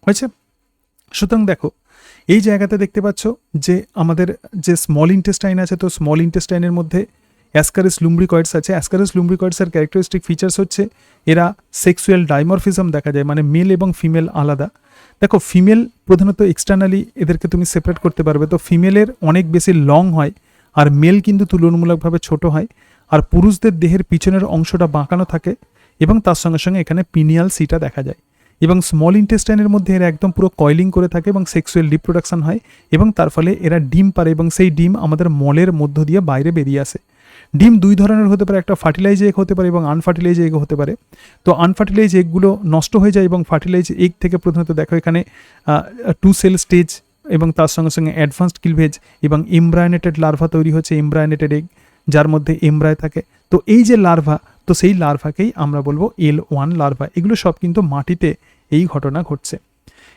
হয়েছে। সুতরাং দেখো এই জায়গাতে দেখতে পাচ্ছ যে আমাদের যে স্মল ইন্টেস্টাইন আছে তো স্মল ইন্টেস্টাইনের মধ্যে অ্যাসকারিস লুম্ব্রিকয়েডস আছে। অ্যাসকারিস লুম্ব্রিকয়েডসের ক্যারেক্টারিস্টিক ফিচার্স হচ্ছে এরা সেক্সুয়াল ডাইমরফিজম দেখা যায়, মানে মেল এবং ফিমেল আলাদা। দেখো ফিমেল প্রধানত এক্সটার্নালি এদেরকে তুমি সেপারেট করতে পারবে, তো ফিমেলের অনেক বেশি লং হয় আর মেল কিন্তু তুলনামূলকভাবে ছোট হয়। আর পুরুষদের দেহের পিছনের অংশটা বাঁকানো থাকে এবং তার সঙ্গে সঙ্গে এখানে পিনিয়াল সিটা দেখা যায়। এবং স্মল ইন্টেস্টাইনের মধ্যে এরা একদম পুরো কয়েলিং করে থাকে এবং সেক্সুয়াল রিপ্রোডাকশন হয় এবং তার ফলে এরা ডিম পারে এবং সেই ডিম আমাদের মলের মধ্য দিয়ে বাইরে বেরিয়ে আসে। ডিম দুই ধরনের হতে পারে, একটা ফার্টিলাইজ এগ হতে পারে এবং আনফার্টিলাইজ এগ হতে পারে। তো আনফার্টিলাইজ এগগুলো নষ্ট হয়ে যায় এবং ফার্টিলাইজ এগ থেকে প্রধানত দেখো এখানে 2 সেল স্টেজ এবং তার সঙ্গে সঙ্গে অ্যাডভান্সড কিলভেজ এবং এমব্রায়োনেটেড লার্ভা তৈরি হচ্ছে, এমব্রায়োনেটেড এগ যার মধ্যে এমব্রায় থাকে। তো এই যে লার্ভা, তো সেই লার্ভাকেই আমরা বলবো L1 লার্ভা। এগুলো সব কিন্তু মাটিতে এই ঘটনা ঘটছে।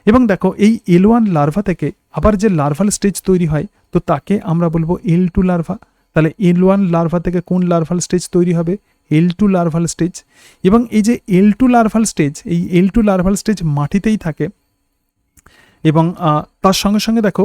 এবং দেখো এই L1 লার্ভা থেকে আবার যে লার্ভাল স্টেজ তৈরি হয় তো তাকে আমরা বলবো L2 লার্ভা। তাহলে L1 লার্ভা থেকে কোন লার্ভাল স্টেজ তৈরি হবে? L2 larval stage. এবং এই যে L2 লার্ভাল স্টেজ, এই L2 লার্ভাল স্টেজ মাটিতেই থাকে এবং তার সঙ্গে সঙ্গে দেখো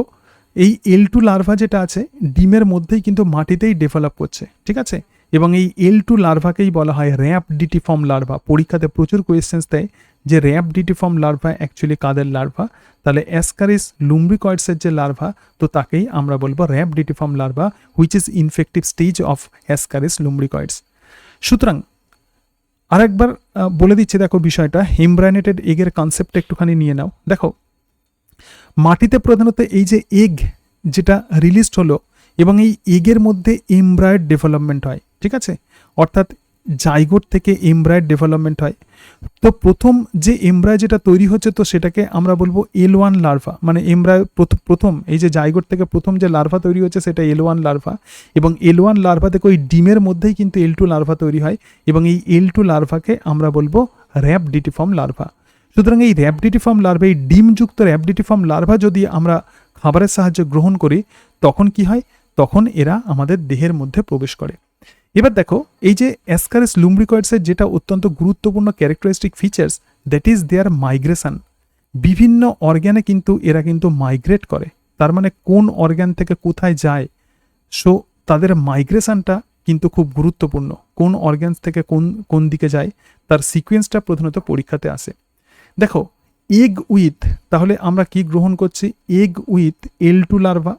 এই L2 লার্ভা যেটা আছে ডিমের মধ্যেই কিন্তু মাটিতেই ডেভেলপ করছে, ঠিক আছে। এবং এই L2 লার্ভাকেই বলা হয় র্যাপডিটিফর্ম লার্ভা। পরীক্ষাতে প্রচুর কোয়েশ্চেন্স দেয় যে র্যাপডিটিফর্ম লার্ভা অ্যাকচুয়ালি কাদের লার্ভা? তাহলে অ্যাসকারিস লুম্ব্রিকয়েডসের যে লার্ভা তো তাকেই আমরা বলবো rhabditiform larva, which is infective stage of Ascaris lumbricoides. সুতরাং আরেকবার বলে দিচ্ছি, দেখো বিষয়টা এমব্রায়োনেটেড এগের কনসেপ্টটা একটুখানি নিয়ে নাও। দেখো মাটিতে প্রধানত এই যে এগ যেটা রিলিজড হলো এবং এই এগের মধ্যে এমব্রায়েড ডেভেলপমেন্ট হয়, ঠিক আছে। অর্থাৎ জাইগোট থেকে এমব্রায়েড ডেভেলপমেন্ট হয়। তো প্রথম যে এমব্রায় যেটা তৈরি হচ্ছে তো সেটাকে আমরা বলবো L1 লার্ভা, মানে এমব্রায় প্রথম এই যে জাইগোট থেকে প্রথম যে লার্ভা তৈরি হচ্ছে সেটা L1 লার্ভা। এবং L1 লার্ভা থেকে ওই ডিমের মধ্যেই কিন্তু L2 লার্ভা তৈরি হয় এবং এই L2 লার্ভাকে আমরা বলবো র্যাপডিটিফর্ম লার্ভা। সুতরাং এই র্যাপডিটিফর্ম লার্ভা, এই ডিমযুক্ত র্যাপডিটিফর্ম লার্ভা যদি আমরা খাবারের সাহায্যে গ্রহণ করি তখন কি হয়? তখন এরা আমাদের দেহের মধ্যে প্রবেশ করে। এবার দেখো এই যে অ্যাসকারিস লুম্ব্রিকয়েডসের যেটা অত্যন্ত গুরুত্বপূর্ণ characteristic features, that is their migration. বিভিন্ন অর্গ্যানে কিন্তু এরা কিন্তু মাইগ্রেট করে, তার মানে কোন অর্গ্যান থেকে কোথায় যায়, সো তাদের মাইগ্রেশনটা কিন্তু খুব গুরুত্বপূর্ণ। কোন অর্গ্যানস থেকে কোন দিকে যায় তার সিকোয়েন্সটা প্রধানত পরীক্ষাতে আসে। দেখো এগ উইথ, তাহলে আমরা কি গ্রহণ করছি? Egg with L2 larva.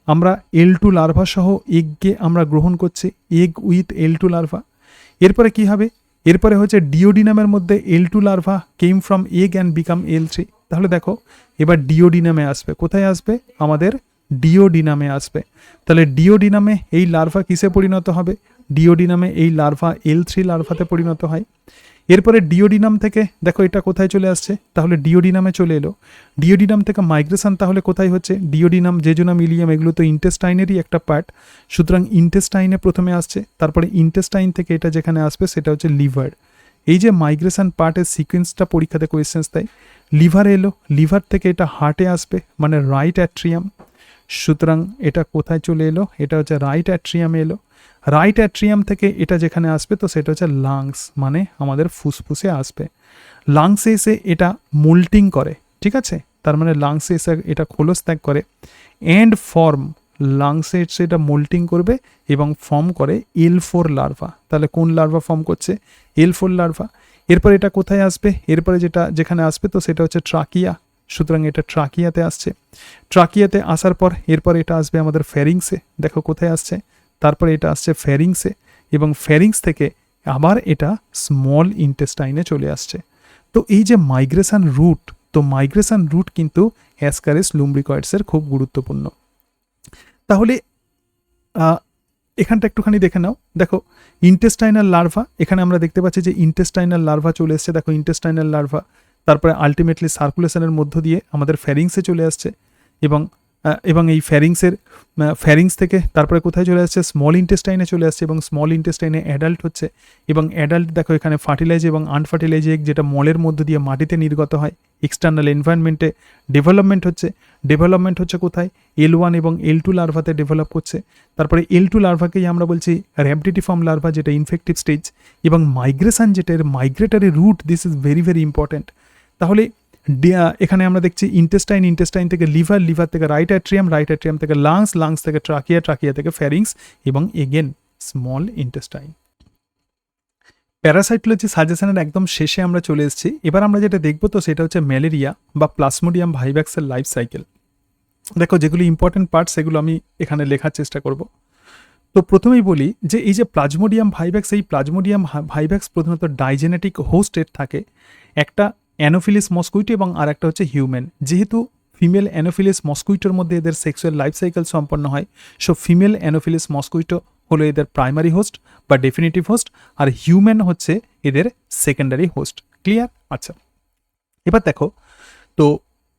আমরা L2 লার্ভা সহ এগকে আমরা গ্রহণ করছি, এগ উইথ L2 লার্ভা। এরপরে কি হবে? এরপরে হচ্ছে ডিওডিনামের মধ্যে L2 larva came from egg and become L3। তাহলে দেখো এবার ডিওডিনামে আসবে, কোথায় আসবে? আমাদের ডিওডিনামে আসবে। তাহলে ডিওডিনামে এই লার্ভা কিসে পরিণত হবে? ডিওডিনামে এই লার্ভা L3 লার্ভাতে পরিণত হয়। এরপরে ডিওডিনাম থেকে দেখো এটা কোথায় চলে আসছে? তাহলে ডিওডিনামে চলে এলো। ডিওডিনাম থেকে মাইগ্রেশন তাহলে কোথায় হচ্ছে? ডিওডিনাম, জেজুনাম, ইলিয়াম এগুলো তো ইন্টেস্টাইনেরই একটা পার্ট, সুতরাং ইন্টেস্টাইনে প্রথমে আসছে, তারপরে ইন্টেস্টাইন থেকে এটা যেখানে আসবে সেটা হচ্ছে লিভার। এই যে মাইগ্রেশন পার্টের সিকোয়েন্সটা পরীক্ষাতে কোয়েশ্চেন্স দেয়। লিভারে এলো, লিভার থেকে এটা হার্টে আসবে, মানে রাইট অ্যাট্রিয়াম। সুতরাং এটা কোথায় চলে এলো? এটা হচ্ছে রাইট অ্যাট্রিয়ামে এলো। রাইট অ্যাট্রিয়াম থেকে এটা যেখানে আসবে তো সেটা হচ্ছে লাংস, মানে আমাদের ফুসফুসে আসবে। লাংসে এসে এটা মোল্টিং করে, ঠিক আছে। তার মানে লাংসে এসে এটা খোলস ত্যাগ করে অ্যান্ড ফর্ম, লাংসে এসে এটা মোল্টিং করবে এবং ফর্ম করে L4 লার্ভা। তাহলে কোন লার্ভা ফর্ম করছে? L4 larva. এরপর এটা কোথায় আসবে? এরপরে যেখানে আসবে তো সেটা হচ্ছে ট্রাকিয়া। সুতরাং এটা ট্রাকিয়াতে আসছে। ট্রাকিয়াতে আসার পর এরপর এটা আসবে আমাদের ফ্যারিংসে। দেখো কোথায় আসছে? তারপরে এটা আসছে ফ্যারিংসে এবং ফ্যারিংস থেকে আবার এটা স্মল ইন্টেস্টাইনে চলে আসছে। তো এই যে মাইগ্রেশন রুট, তো মাইগ্রেশন রুট কিন্তু অ্যাসকারিস লুম্ব্রিকয়েডসের খুব গুরুত্বপূর্ণ। তাহলে এখানটা একটুখানি দেখে নাও। দেখো ইন্টেস্টাইনাল লার্ভা, এখানে আমরা দেখতে পাচ্ছি যে ইন্টেস্টাইনাল লার্ভা চলে এসছে। দেখো ইন্টেস্টাইনাল লার্ভা, তারপরে আলটিমেটলি সার্কুলেশনের মধ্য দিয়ে আমাদের ফ্যারিংসে চলে আসছে এবং এই ফ্যারিংস থেকে তারপরে কোথায় চলে আসছে? স্মল ইন্টেস্টাইনে চলে আসছে এবং স্মল ইন্টেস্টাইনে অ্যাডাল্ট হচ্ছে। এবং অ্যাডাল্ট দেখো এখানে ফার্টিলাইজ এবং আনফার্টিলাইজ এগ যেটা মলের মধ্য দিয়ে মাটিতে নির্গত হয়, এক্সটার্নাল এনভায়রনমেন্টে ডেভেলপমেন্ট হচ্ছে কোথায়? L1 এবং L2 লার্ভাতে ডেভেলপ করছে। তারপরে L2 লার্ভাকেই আমরা বলছি র্যাপডিটিফর্ম লার্ভা, যেটা ইনফেক্টিভ স্টেজ। এবং মাইগ্রেশন যেটা, migratory route, this is very very important. তাহলে এখানে আমরা দেখছি ইন্টেস্টাইন থেকে লিভার থেকে রাইট অ্যাট্রিয়াম থেকে লাংস থেকে ট্রাকিয়া থেকে ফ্যারিংস এবং এগেন স্মল ইন্টেস্টাইন। প্যারাসাইটোলজি সাজেশনের একদম শেষে আমরা চলে এসেছি। এবার আমরা যেটা দেখব তো সেটা হচ্ছে ম্যালেরিয়া বা প্লাজমোডিয়াম ভাইভ্যাক্সের লাইফ সাইকেল। দেখো যেগুলো ইম্পর্টেন্ট পার্ট সেগুলো আমি এখানে লেখার চেষ্টা করব। তো প্রথমেই বলি যে এই যে প্লাজমোডিয়াম ভাইভ্যাক্স, এই প্লাজমোডিয়াম ভাইভ্যাক্স প্রধানত ডাইজেনেটিক হোস্টের থাকে, একটা অ্যানোফিলিস মস্কুইটো এবং আর একটা হচ্ছে হিউম্যান। যেহেতু ফিমেল অ্যানোফিলিস মস্কুইটোর মধ্যে এদের সেক্সুয়াল লাইফ সাইকেল সম্পন্ন হয়, সো ফিমেল অ্যানোফিলিস মস্কুইটো হলো এদের প্রাইমারি হোস্ট বা ডেফিনিটিভ হোস্ট, আর হিউম্যান হচ্ছে এদের সেকেন্ডারি হোস্ট। ক্লিয়ার? আচ্ছা, এবার দেখো তো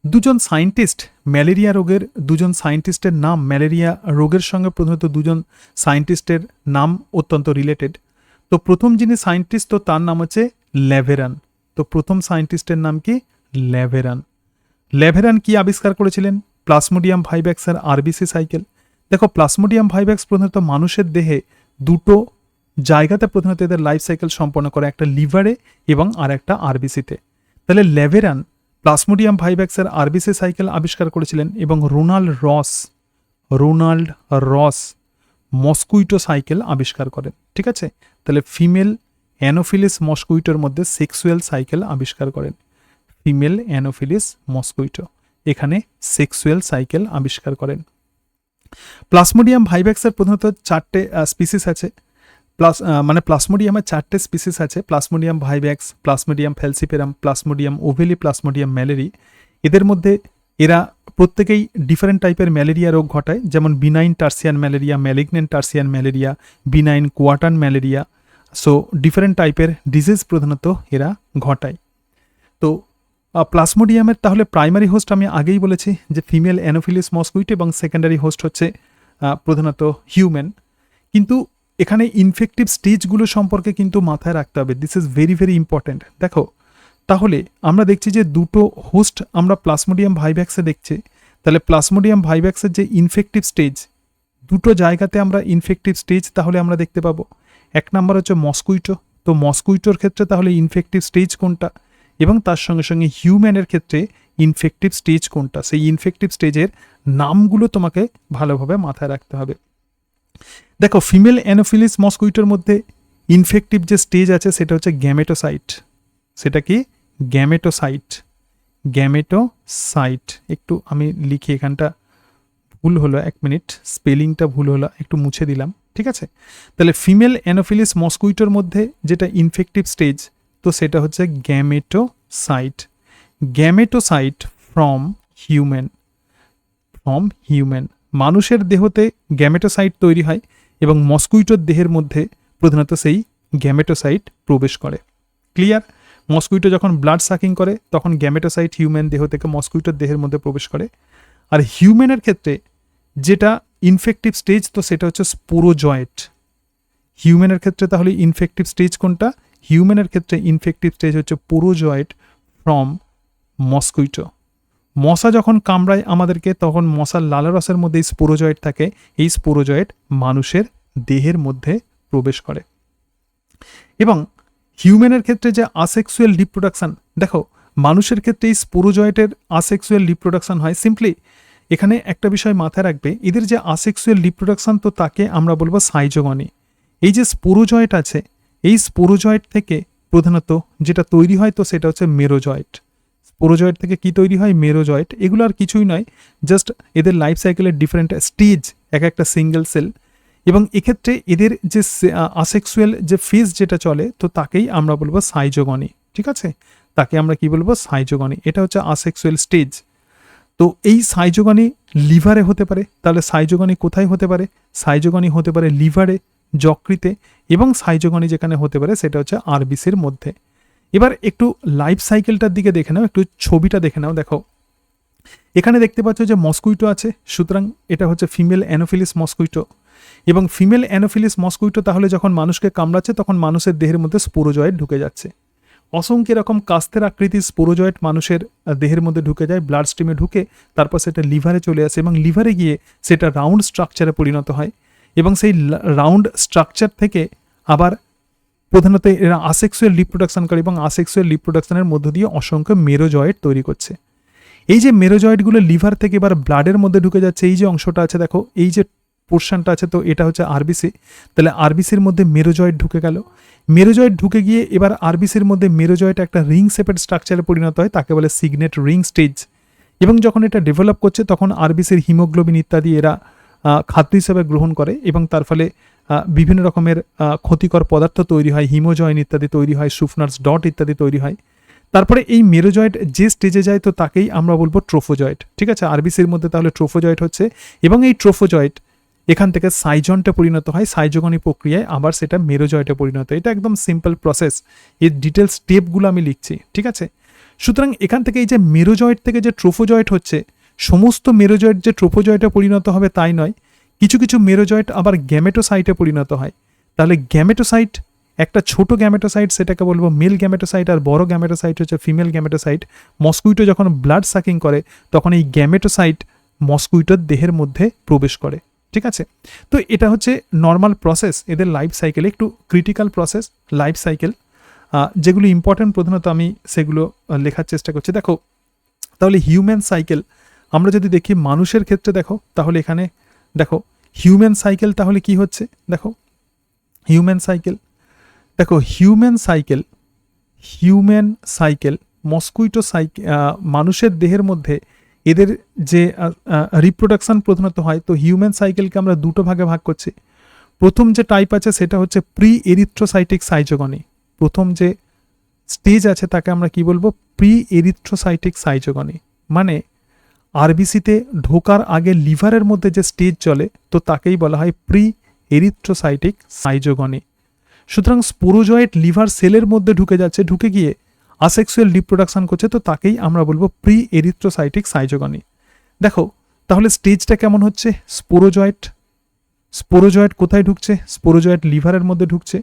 দুজন সায়েন্টিস্ট ম্যালেরিয়া রোগের, দুজন সায়েন্টিস্টের নাম ম্যালেরিয়া রোগের সঙ্গে প্রধানত দুজন সায়েন্টিস্টের নাম অত্যন্ত রিলেটেড। তো প্রথম যিনি সায়েন্টিস্ট তো তার নাম হচ্ছে ল্যাভেরান। তো প্রথম সায়েন্টিস্টের নাম কি? ল্যাভেরান। ল্যাভেরান কি আবিষ্কার করেছিলেন? প্লাজমোডিয়াম ভাইভ্যাক্সের আরবিসি সাইকেল। দেখো প্লাজমোডিয়াম ভাইভ্যাক্স প্রধানত মানুষের দেহে দুটো জায়গাতে প্রধানত এদের লাইফ সাইকেল সম্পন্ন করে, একটা লিভারে এবং আর একটা আরবিসিতে। তাহলে ল্যাভেরান প্লাজমোডিয়াম ভাইভ্যাক্সের আরবিসি সাইকেল আবিষ্কার করেছিলেন এবং রোনাল্ড রস মস্কুইটো সাইকেল আবিষ্কার করেন। ঠিক আছে, তাহলে ফিমেল অ্যানোফিলিস মস্কুইটোর মধ্যে সেক্সুয়াল সাইকেল আবিষ্কার করেন। ফিমেল অ্যানোফিলিস মস্কুইটো এখানে সেক্সুয়াল সাইকেল আবিষ্কার করেন। প্লাজমোডিয়াম ভাইভ্যাক্সের প্রধানত 4টে স্পিসিস আছে। প্লাজমোডিয়ামের 4টে স্পিসিস আছে: Plasmodium vivax, Plasmodium falciparum, Plasmodium ovale, Plasmodium malariae. এদের মধ্যে এরা প্রত্যেকেই ডিফারেন্ট টাইপের ম্যালেরিয়া রোগ ঘটায়, যেমন benign tertian malaria, malignant tertian malaria, benign quartan malaria. So different টাইপের ডিজিজ প্রধানত এরা ঘটায়। তো প্লাজমোডিয়ামের তাহলে প্রাইমারি হোস্ট আমি আগেই বলেছি যে ফিমেল অ্যানোফিলিস মস্কুইটো এবং সেকেন্ডারি হোস্ট হচ্ছে প্রধানত হিউম্যান। কিন্তু এখানে ইনফেক্টিভ স্টেজগুলো সম্পর্কে কিন্তু মাথায় রাখতে হবে। This is very very important. দেখো তাহলে আমরা দেখছি যে দুটো হোস্ট আমরা প্লাজমোডিয়াম ভাইভ্যাক্সে দেখছি। তাহলে প্লাজমোডিয়াম ভাইভ্যাক্সের যে ইনফেক্টিভ স্টেজ, দুটো জায়গাতে আমরা ইনফেক্টিভ স্টেজ তাহলে আমরা দেখতে পাবো। এক নাম্বার হচ্ছে মস্কুইটো। তো মস্কুইটোর ক্ষেত্রে তাহলে ইনফেক্টিভ স্টেজ কোনটা, এবং তার সঙ্গে সঙ্গে হিউম্যানের ক্ষেত্রে ইনফেক্টিভ স্টেজ কোনটা, সেই ইনফেক্টিভ স্টেজের নামগুলো তোমাকে ভালোভাবে মাথায় রাখতে হবে। দেখো ফিমেল অ্যানোফিলিস মস্কুইটোর মধ্যে ইনফেক্টিভ যে স্টেজ আছে সেটা হচ্ছে গ্যামেটোসাইট। সেটা কি? গ্যামেটোসাইট। একটু আমি লিখি, এখানটা ভুল হলো, 1 মিনিট, স্পেলিংটা ভুল হলো, একটু মুছে দিলাম। ঠিক আছে, তাহলে ফিমেল অ্যানোফিলিস মস্কুইটোর মধ্যে যেটা ইনফেক্টিভ স্টেজ তো সেটা হচ্ছে গ্যামেটোসাইট ফ্রম হিউম্যান। মানুষের দেহতে গ্যামেটোসাইট তৈরি হয় এবং মস্কুইটোর দেহের মধ্যে প্রধানত সেই গ্যামেটোসাইট প্রবেশ করে। ক্লিয়ার? মস্কুইটো যখন ব্লাড সাকিং করে তখন গ্যামেটোসাইট হিউম্যান দেহ থেকে মস্কুইটোর দেহের মধ্যে প্রবেশ করে। আর হিউম্যানের ক্ষেত্রে যেটা ইনফেক্টিভ স্টেজ তো সেটা হচ্ছে স্পোরোজয়েট। হিউম্যানের ক্ষেত্রে তাহলে ইনফেক্টিভ স্টেজ কোনটা? হিউম্যানের ক্ষেত্রে ইনফেক্টিভ স্টেজ হচ্ছে স্পোরোজয়েট ফ্রম মস্কুইটো। মশা যখন কামড়ায় আমাদেরকে তখন মশার লালারসের মধ্যে এই স্পোরোজয়েট থাকে, এই স্পোরোজয়েট মানুষের দেহের মধ্যে প্রবেশ করে। এবং হিউম্যানের ক্ষেত্রে যে আসেক্সুয়াল রিপ্রোডাকশন, দেখো মানুষের ক্ষেত্রে এই স্পোরোজয়েটের আসেক্সুয়াল রিপ্রোডাকশন হয়। সিম্পলি এখানে একটা বিষয় মাথায় রাখবে, এদের যে আসেক্সুয়াল রিপ্রোডাকশন তো তাকে আমরা বলবো সাইজোগনি। এই যে স্পোরোজয়েট আছে, এই স্পোরোজয়েট থেকে প্রধানত যেটা তৈরি হয় তো সেটা হচ্ছে মেরোজয়েট। স্পোরোজয়েট থেকে কি তৈরি হয়? মেরোজয়েট। এগুলো আর কিছুই নয়, জাস্ট এদের লাইফ সাইকেলের ডিফারেন্ট স্টেজ, এক একটা সিঙ্গেল সেল। এবং এক্ষেত্রে এদের যে আসেক্সুয়াল যে ফেজ যেটা চলে তো তাকেই আমরা বলবো সাইজোগনি। ঠিক আছে, তাকে আমরা কি বলবো? সাইজোগনি। এটা হচ্ছে আসেক্সুয়াল স্টেজ। তো এই সাইজোগনি লিভারে হতে পারে। তাহলে সাইজোগনি কোথায় হতে পারে? সাইজোগনি হতে পারে লিভারে, যকৃতে, এবং সাইজোগনি যেখানে হতে পারে সেটা হচ্ছে আরবিসির মধ্যে। এবার একটু লাইফ সাইকেলটার দিকে দেখে নাও, একটু ছবিটা দেখে নাও। দেখো এখানে দেখতে পাচ্ছ যে মস্কুইটো আছে, সুতরাং এটা হচ্ছে ফিমেল অ্যানোফিলিস মস্কুইটো। এবং ফিমেল অ্যানোফিলিস মস্কুইটো তাহলে যখন মানুষকে কামড়াচ্ছে তখন মানুষের দেহের মধ্যে স্পোরোজয়েট ঢুকে যাচ্ছে। অসংখ্য এরকম কাস্তের আকৃতির স্পোরোজয়েট মানুষের দেহের মধ্যে ঢুকে যায়, ব্লাড স্ট্রিমে ঢুকে, তারপর সেটা লিভারে চলে আসে এবং লিভারে গিয়ে সেটা রাউন্ড স্ট্রাকচারে পরিণত হয়। এবং সেই রাউন্ড স্ট্রাকচার থেকে আবার প্রধানত এরা আসেক্সুয়াল রিপ্রোডাকশন করে এবং আসেক্সুয়াল রিপ্রোডাকশনের মধ্য দিয়ে অসংখ্য মেরোজয়েট তৈরি করছে। এই যে মেরোজয়েটগুলো লিভার থেকে এবার ব্লাডের মধ্যে ঢুকে যাচ্ছে, এই যে অংশটা আছে দেখো, এই যে পোর্শনটা আছে, তো এটা হচ্ছে আরবিসি। তাহলে আরবিসির মধ্যে মেরোজয়েড ঢুকে গেল, মেরোজয়েড ঢুকে গিয়ে এবার আরবিসির মধ্যে মেরোজয়েড একটা রিং শেপের স্ট্রাকচারে পরিণত হয়, তাকে বলে সিগনেট রিং স্টেজ। এবং যখন এটা ডেভেলপ করছে তখন আরবিসির হিমোগ্লোবিন ইত্যাদি এরা খাদ্য হিসেবে গ্রহণ করে এবং তার ফলে বিভিন্ন রকমের ক্ষতিকর পদার্থ তৈরি হয়, হিমোজয়েন ইত্যাদি তৈরি হয়, সুফনার্স ডট ইত্যাদি তৈরি হয়। তারপরে এই মেরোজয়েড যে স্টেজে যায় তো তাকেই আমরা বলবো ট্রোফোজয়েড। ঠিক আছে, আরবিসির মধ্যে তাহলে ট্রোফোজয়েড হচ্ছে, এবং এই ট্রোফোজয়েড এখান থেকে সাইজন্টে পরিণত হয়, সাইজোগনি প্রক্রিয়ায় আবার সেটা মেরোজয়েটে পরিণত হয়। এটা একদম সিম্পল প্রসেস, এর ডিটেল স্টেপগুলো আমি লিখছি। ঠিক আছে, সুতরাং এখান থেকে এই যে মেরোজয়েট থেকে যে ট্রোফোজয়েট হচ্ছে, সমস্ত মেরোজয়েট যে ট্রোফোজয়েটে পরিণত হবে তাই নয়, কিছু কিছু মেরোজয়েট আবার গ্যামেটোসাইটে পরিণত হয়। তাহলে গ্যামেটোসাইট একটা ছোট গ্যামেটোসাইট, সেটাকে বলবো মেল গ্যামেটোসাইট, আর বড় গ্যামেটোসাইট হচ্ছে ফিমেল গ্যামেটোসাইট। মস্কুইটো যখন ব্লাড সাকিং করে তখন এই গ্যামেটোসাইট মস্কুইটোর দেহের মধ্যে প্রবেশ করে। ঠিক আছে, তো এটা হচ্ছে নর্মাল প্রসেস এদের লাইফ সাইকেলে, একটু ক্রিটিক্যাল প্রসেস লাইফ সাইকেল, যেগুলো ইম্পর্টেন্ট প্রধানত আমি সেগুলো লেখার চেষ্টা করছি। দেখো তাহলে হিউম্যান সাইকেল আমরা যদি দেখি মানুষের ক্ষেত্রে, দেখো তাহলে এখানে দেখো হিউম্যান সাইকেল তাহলে কি হচ্ছে, দেখো হিউম্যান সাইকেল, দেখো হিউম্যান সাইকেল মস্কুইটো সাইকেল, মানুষের দেহের মধ্যে এদের যে রিপ্রোডাকশন প্রধানত হয়, তো হিউম্যান সাইকেলকে আমরা দুটো ভাগে ভাগ করছি। প্রথম যে টাইপ আছে সেটা হচ্ছে প্রি এরিথ্রোসাইটিক সাইজোগনি। প্রথম যে স্টেজ আছে তাকে আমরা কি বলবো, প্রি এরিথ্রোসাইটিক সাইজোগনি। মানে আরবিসিতে ঢোকার আগে লিভারের মধ্যে যে স্টেজ চলে তো তাকেই বলা হয় প্রি এরিথ্রোসাইটিক সাইজোগনি। সুতরাং স্পোরোজয়েট লিভার সেলের মধ্যে ঢুকে যাচ্ছে, ঢুকে গিয়ে আসেক্সুয়াল রিপ্রোডাকশন করছে, তো তাকেই আমরা বলবো প্রি এরিথ্রোসাইটিক সাইজোগনি। দেখো তাহলে স্টেজটা কেমন হচ্ছে, স্পোরোজয়েট কোথায় ঢুকছে, স্পোরোজয়েট লিভারের মধ্যে ঢুকছে,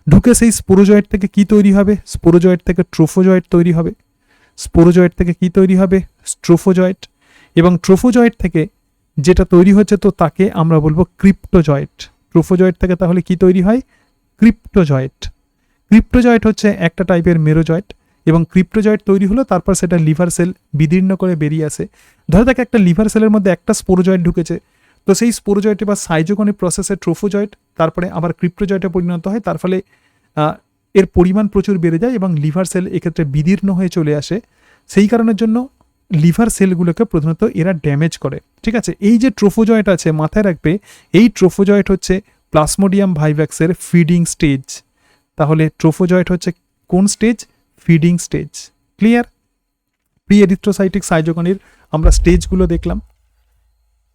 ঢুকে সেই স্পোরোজয়েট থেকে কি তৈরি হবে, স্পোরোজয়েট থেকে ট্রোফোজয়েট তৈরি হবে, স্পোরোজয়েট থেকে কি তৈরি হবে, ট্রোফোজয়েট, এবং ট্রোফোজয়েট থেকে যেটা তৈরি হচ্ছে তো তাকে আমরা বলবো ক্রিপ্টোজয়েট। ট্রোফোজয়েট থেকে তাহলে কি তৈরি হয়, ক্রিপ্টোজয়েট। ক্রিপ্টোজয়েট হচ্ছে একটা টাইপের মেরোজয়েট, এবং ক্রিপ্টোজয়েট তৈরি হলো, তারপর সেটা লিভার সেল বিদীর্ণ করে বেরিয়ে আসে। ধরে থাকে একটা লিভার সেলের মধ্যে একটা স্পোরোজয়েট ঢুকেছে, তো সেই স্পোরোজয়েটে বা সাইজোগনি প্রসেসে ট্রোফোজয়েট তারপরে আবার ক্রিপ্টোজয়েটে পরিণত হয়, তার ফলে এর পরিমাণ প্রচুর বেড়ে যায় এবং লিভার সেল এক্ষেত্রে বিদীর্ণ হয়ে চলে আসে। সেই কারণের জন্য লিভার সেলগুলোকে প্রধানত এরা ড্যামেজ করে। ঠিক আছে, এই যে ট্রোফোজয়েট আছে মাথায় রাখবে, এই ট্রোফোজয়েট হচ্ছে প্লাজমোডিয়াম ভাইভ্যাক্সের ফিডিং স্টেজ। তাহলে ট্রোফোজয়েট হচ্ছে কোন stage, feeding stage. Clear, pre erythrocytic সাইজোগনির আমরা স্টেজগুলো দেখলাম।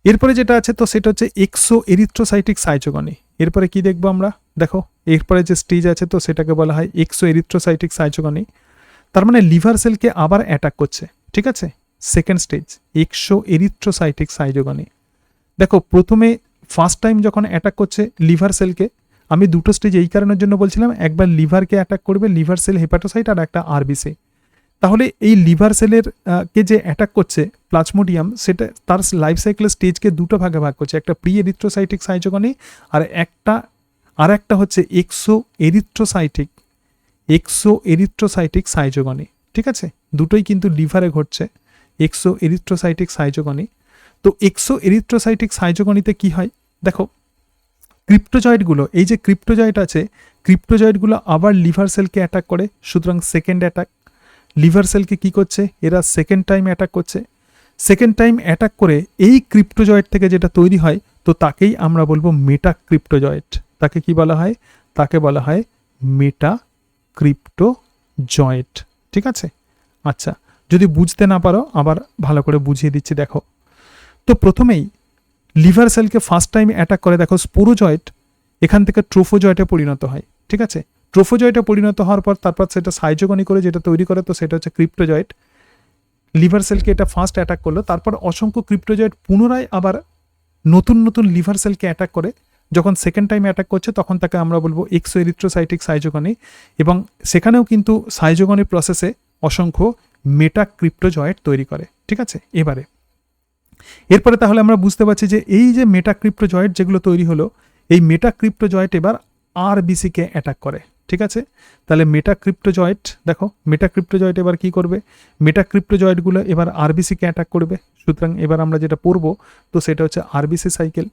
এরপরে যেটা আছে তো সেটা হচ্ছে এক্সো এরিথ্রোসাইটিক সাইজোগনি। এরপরে কি দেখবো আমরা, দেখো এরপরে যে স্টেজ আছে তো সেটাকে বলা হয় এক্সো এরিথ্রোসাইটিক সাইজোগনি। তার মানে লিভার সেলকে আবার অ্যাটাক করছে। ঠিক আছে, second stage exo erythrocytic schizogony. দেখো প্রথমে ফার্স্ট টাইম যখন অ্যাটাক করছে লিভার সেলকে, আমি দুটো স্টেজ এই কারণের জন্য বলছিলাম, একবার লিভারকে অ্যাটাক করবে লিভার সেল হেপাটোসাইট, আর একটা আরবিসি। তাহলে এই লিভার সেলের কে যে অ্যাটাক করছে প্লাজমোডিয়াম, সেটা তার লাইফ সাইকেলের স্টেজকে দুটো ভাগে ভাগ করছে, একটা প্রি এরিথ্রোসাইটিক সাইজোগনি আর একটা হচ্ছে এক্সো এরিথ্রোসাইটিক সাইজোগনি। ঠিক আছে, দুটোই কিন্তু লিভারে ঘটছে, এক্সো এরিথ্রোসাইটিক সাইজোগনি। তো এক্সো এরিথ্রোসাইটিক সাইজোগনিতে কি হয়, দেখো ক্রিপ্টোজয়েডগুলো, এই যে ক্রিপ্টোজয়েড আছে, ক্রিপ্টোজয়েডগুলো আবার লিভার সেলকে অ্যাটাক করে। সুতরাং সেকেন্ড অ্যাটাক, লিভার সেলকে কি করছে, এরা সেকেন্ড টাইম অ্যাটাক করছে। সেকেন্ড টাইম অ্যাটাক করে এই ক্রিপ্টোজয়েড থেকে যেটা তৈরি হয় তো তাকেই আমরা বলবো মেটাক্রিপ্টোজয়েড। তাকে কি বলা হয়, তাকে বলা হয় মেটাক্রিপ্টোজয়েড। ঠিক আছে, আচ্ছা যদি বুঝতে না পারো আবার ভালো করে বুঝিয়ে দিচ্ছি। দেখো তো প্রথমেই লিভার সেলকে ফার্স্ট টাইম অ্যাটাক করে, দেখো স্পোরোজয়েট এখান থেকে ট্রোফোজয়েটে পরিণত হয়। ঠিক আছে, ট্রোফোজয়েটে পরিণত হওয়ার পর তারপর সেটা সাইজোগনি করে যেটা তৈরি করে তো সেটা হচ্ছে ক্রিপ্টোজয়েট। লিভার সেলকে এটা ফার্স্ট অ্যাটাক করলো, তারপর অসংখ্য ক্রিপ্টোজয়েট পুনরায় আবার নতুন নতুন লিভার সেলকে অ্যাটাক করে। যখন সেকেন্ড টাইম অ্যাটাক করছে তখন তাকে আমরা বলবো এক্সো এরিথ্রোসাইটিক সাইজোগনি, এবং সেখানেও কিন্তু সাইজোগনি প্রসেসে অসংখ্য মেটাক্রিপ্টোজয়েট তৈরি করে। ঠিক আছে, এরপরে তাহলে আমরা বুঝতে পারছি যে এই যে মেটাক্রিপ্টোজয়েট যেগুলো তৈরি হলো, এই মেটাক্রিপ্টোজয়েট এবার আরবিসিকে অ্যাটাক করে। ঠিক আছে, তাহলে মেটাক্রিপ্টোজয়েট, দেখো মেটাক্রিপ্টোজয়েট এবার কি করবে, মেটাক্রিপ্টোজয়েটগুলো এবার আরবিসিকে অ্যাটাক করবে। সুতরাং এবার আমরা যেটা পড়বো তো সেটা হচ্ছে আরবিসি সাইকেল।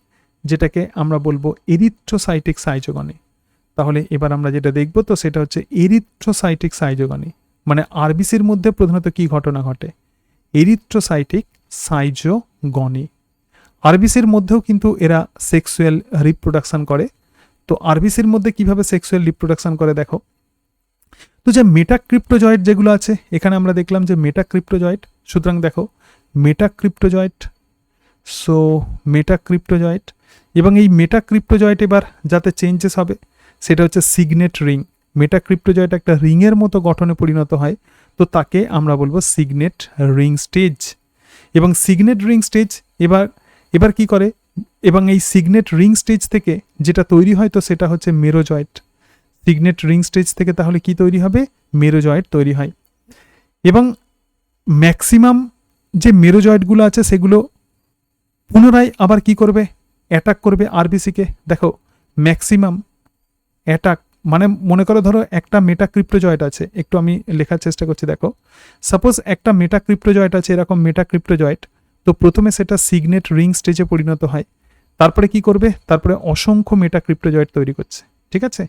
যেটাকে আমরা বলবো এরিথ্রোসাইটিক সাইজোগনি। তাহলে এবার আমরা যেটা দেখব তো সেটা হচ্ছে এরিথ্রোসাইটিক সাইজোগনি, মানে আরবিসির মধ্যে প্রধানত কি ঘটনা ঘটে, এরিথ্রোসাইটিক সাইজোগনি। আরবিসির মধ্যেও কিন্তু এরা সেক্সুয়াল রিপ্রোডাকশন করে। তো আরবিসির মধ্যে কিভাবে সেক্সুয়াল রিপ্রোডাকশন করে দেখো, তো যে মেটাক্রিপ্টোজয়েড যেগুলো আছে এখানে আমরা দেখলাম যে মেটাক্রিপ্টোজয়েড, সুতরাং দেখো মেটাক্রিপ্টোজয়েড, সো মেটাক্রিপ্টোজয়েড, এবং এই মেটাক্রিপ্টোজয়েড এবার যাতে চেঞ্জেস হবে সেটা হচ্ছে সিগনেট রিং। মেটাক্রিপ্টোজয়েড একটা রিংয়ের মতো গঠনে পরিণত হয়, তো তাকে আমরা বলবো সিগনেট রিং স্টেজ। এবং সিগনেট রিং স্টেজ এবার কি করে, এবং এই সিগনেট রিং স্টেজ থেকে যেটা তৈরি হয় তো সেটা হচ্ছে মেরোজয়েড। সিগনেট রিং স্টেজ থেকে তাহলে কি তৈরি হবে, মেরোজয়েড তৈরি হয়। এবং ম্যাক্সিমাম যে মেরোজয়েডগুলো আছে সেগুলো পুনরায় আবার কি করবে, অ্যাটাক করবে আরবিসিকে। দেখো ম্যাক্সিমাম অ্যাটাক মানে মনে করো ধরো একটা মেটাক্রিপ্টোজয়েড আছে, একটু আমি লেখার চেষ্টা করছি। দেখো সাপোজ একটা মেটাক্রিপ্টোজয়েড আছে, এরকম মেটাক্রিপ্টোজয়েড, তো প্রথমে সেটা সিগনেট রিং স্টেজে পরিণত হয়, তারপরে কি করবে, তারপরে অসংখ্য মেটাক্রিপ্টোজয়েড তৈরি করছে, ঠিক আছে।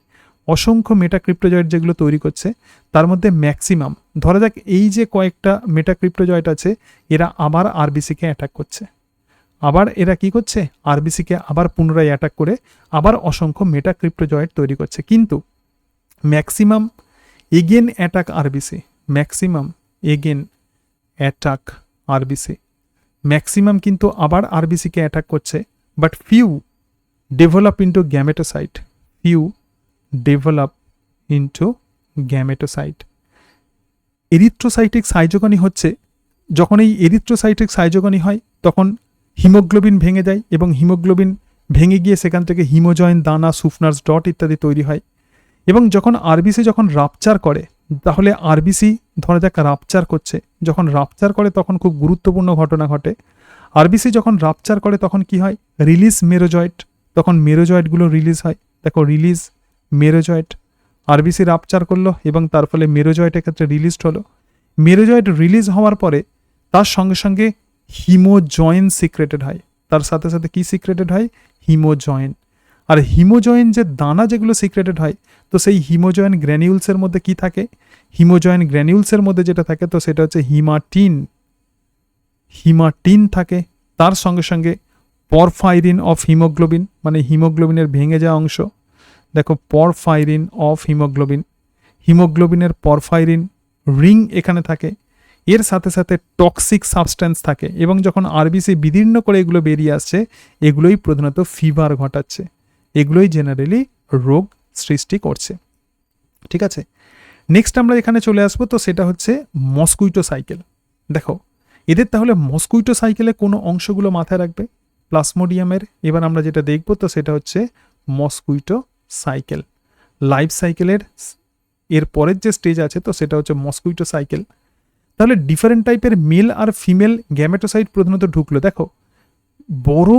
অসংখ্য মেটাক্রিপ্টোজয়েড যেগুলো তৈরি করছে তার মধ্যে ম্যাক্সিমাম, ধরা যাক এই যে কয়েকটা মেটাক্রিপ্টোজয়েড আছে এরা আবার আরবিসিকে অ্যাটাক করছে, আবার এরা কি করছে, আরবিসিকে আবার পুনরায় অ্যাটাক করে আবার অসংখ্য মেটাক্রিপ্টোজয়েড তৈরি করছে। কিন্তু maximum again attack RBC, maximum again attack RBC, maximum কিন্তু আবার আরবিসিকে অ্যাটাক করছে, but few develop into gametocyte, few develop into gametocyte. Erythrocytic schizogony হচ্ছে যখন এই এরিথ্রোসাইটিক সাইজোগনি হয় তখন হিমোগ্লোবিন ভেঙে যায়, এবং হিমোগ্লোবিন ভেঙে গিয়ে সেখান থেকে হিমোজয়েন দানা, সুফনার্স ডট ইত্যাদি তৈরি হয়। এবং যখন আরবিসি যখন রাপচার করে, তাহলে আরবিসি ধরা যাক রাপচার করছে, যখন রাপচার করে তখন খুব গুরুত্বপূর্ণ ঘটনা ঘটে। আরবিসি যখন রাপচার করে তখন কি হয়, রিলিজ মেরোজয়েড, তখন মেরোজয়েডগুলো রিলিজ হয়। দেখো রিলিজ মেরোজয়েড, আরবিসি রাপচার করলো এবং তার ফলে মেরোজয়েড এক্ষেত্রে রিলিজড হলো। মেরোজয়েড রিলিজ হওয়ার পরে তার সঙ্গে সঙ্গে হিমোজয়েন সিক্রেটেড হয়, তার সাথে সাথে কি সিক্রেটেড হয়, হিমোজয়েন। আর হিমোজয়েন যে দানা যেগুলো সিক্রেটেড হয়, তো সেই হিমোজয়েন গ্র্যানিউলসের মধ্যে কি থাকে, হিমোজয়েন গ্র্যানিউলসের মধ্যে যেটা থাকে তো সেটা হচ্ছে হিমাটিন, হিমাটিন থাকে। তার সঙ্গে সঙ্গে পরফাইরিন অফ হিমোগ্লোবিন, মানে হিমোগ্লোবিনের ভেঙে যাওয়া অংশ, দেখো পরফাইরিন অফ হিমোগ্লোবিন, হিমোগ্লোবিনের পরফাইরিন রিং এখানে থাকে। এর সাথে সাথে টক্সিক সাবস্ট্যান্স থাকে, এবং যখন আরবিসি বিদীর্ণ করে এগুলো বেরিয়ে আসছে এগুলোই প্রধানত ফিভার ঘটাচ্ছে, এগুলোই জেনারেলি রোগ সৃষ্টি করছে, ঠিক আছে। নেক্সট আমরা এখানে চলে আসবো, তো সেটা হচ্ছে মসকুইটো সাইকেল। দেখো এদের তাহলে মসকুইটো সাইকেলে কোনো অংশগুলো মাথায় রাখবে প্লাজমোডিয়ামের। এবার আমরা যেটা দেখব তো সেটা হচ্ছে মসকুইটো সাইকেল। লাইফ সাইকেলের এর পরের যে স্টেজ আছে তো সেটা হচ্ছে মসকুইটো সাইকেল। তাহলে ডিফারেন্ট টাইপের মেল আর ফিমেল গ্যামেটোসাইট প্রধানত ঢুকলো। দেখো বড়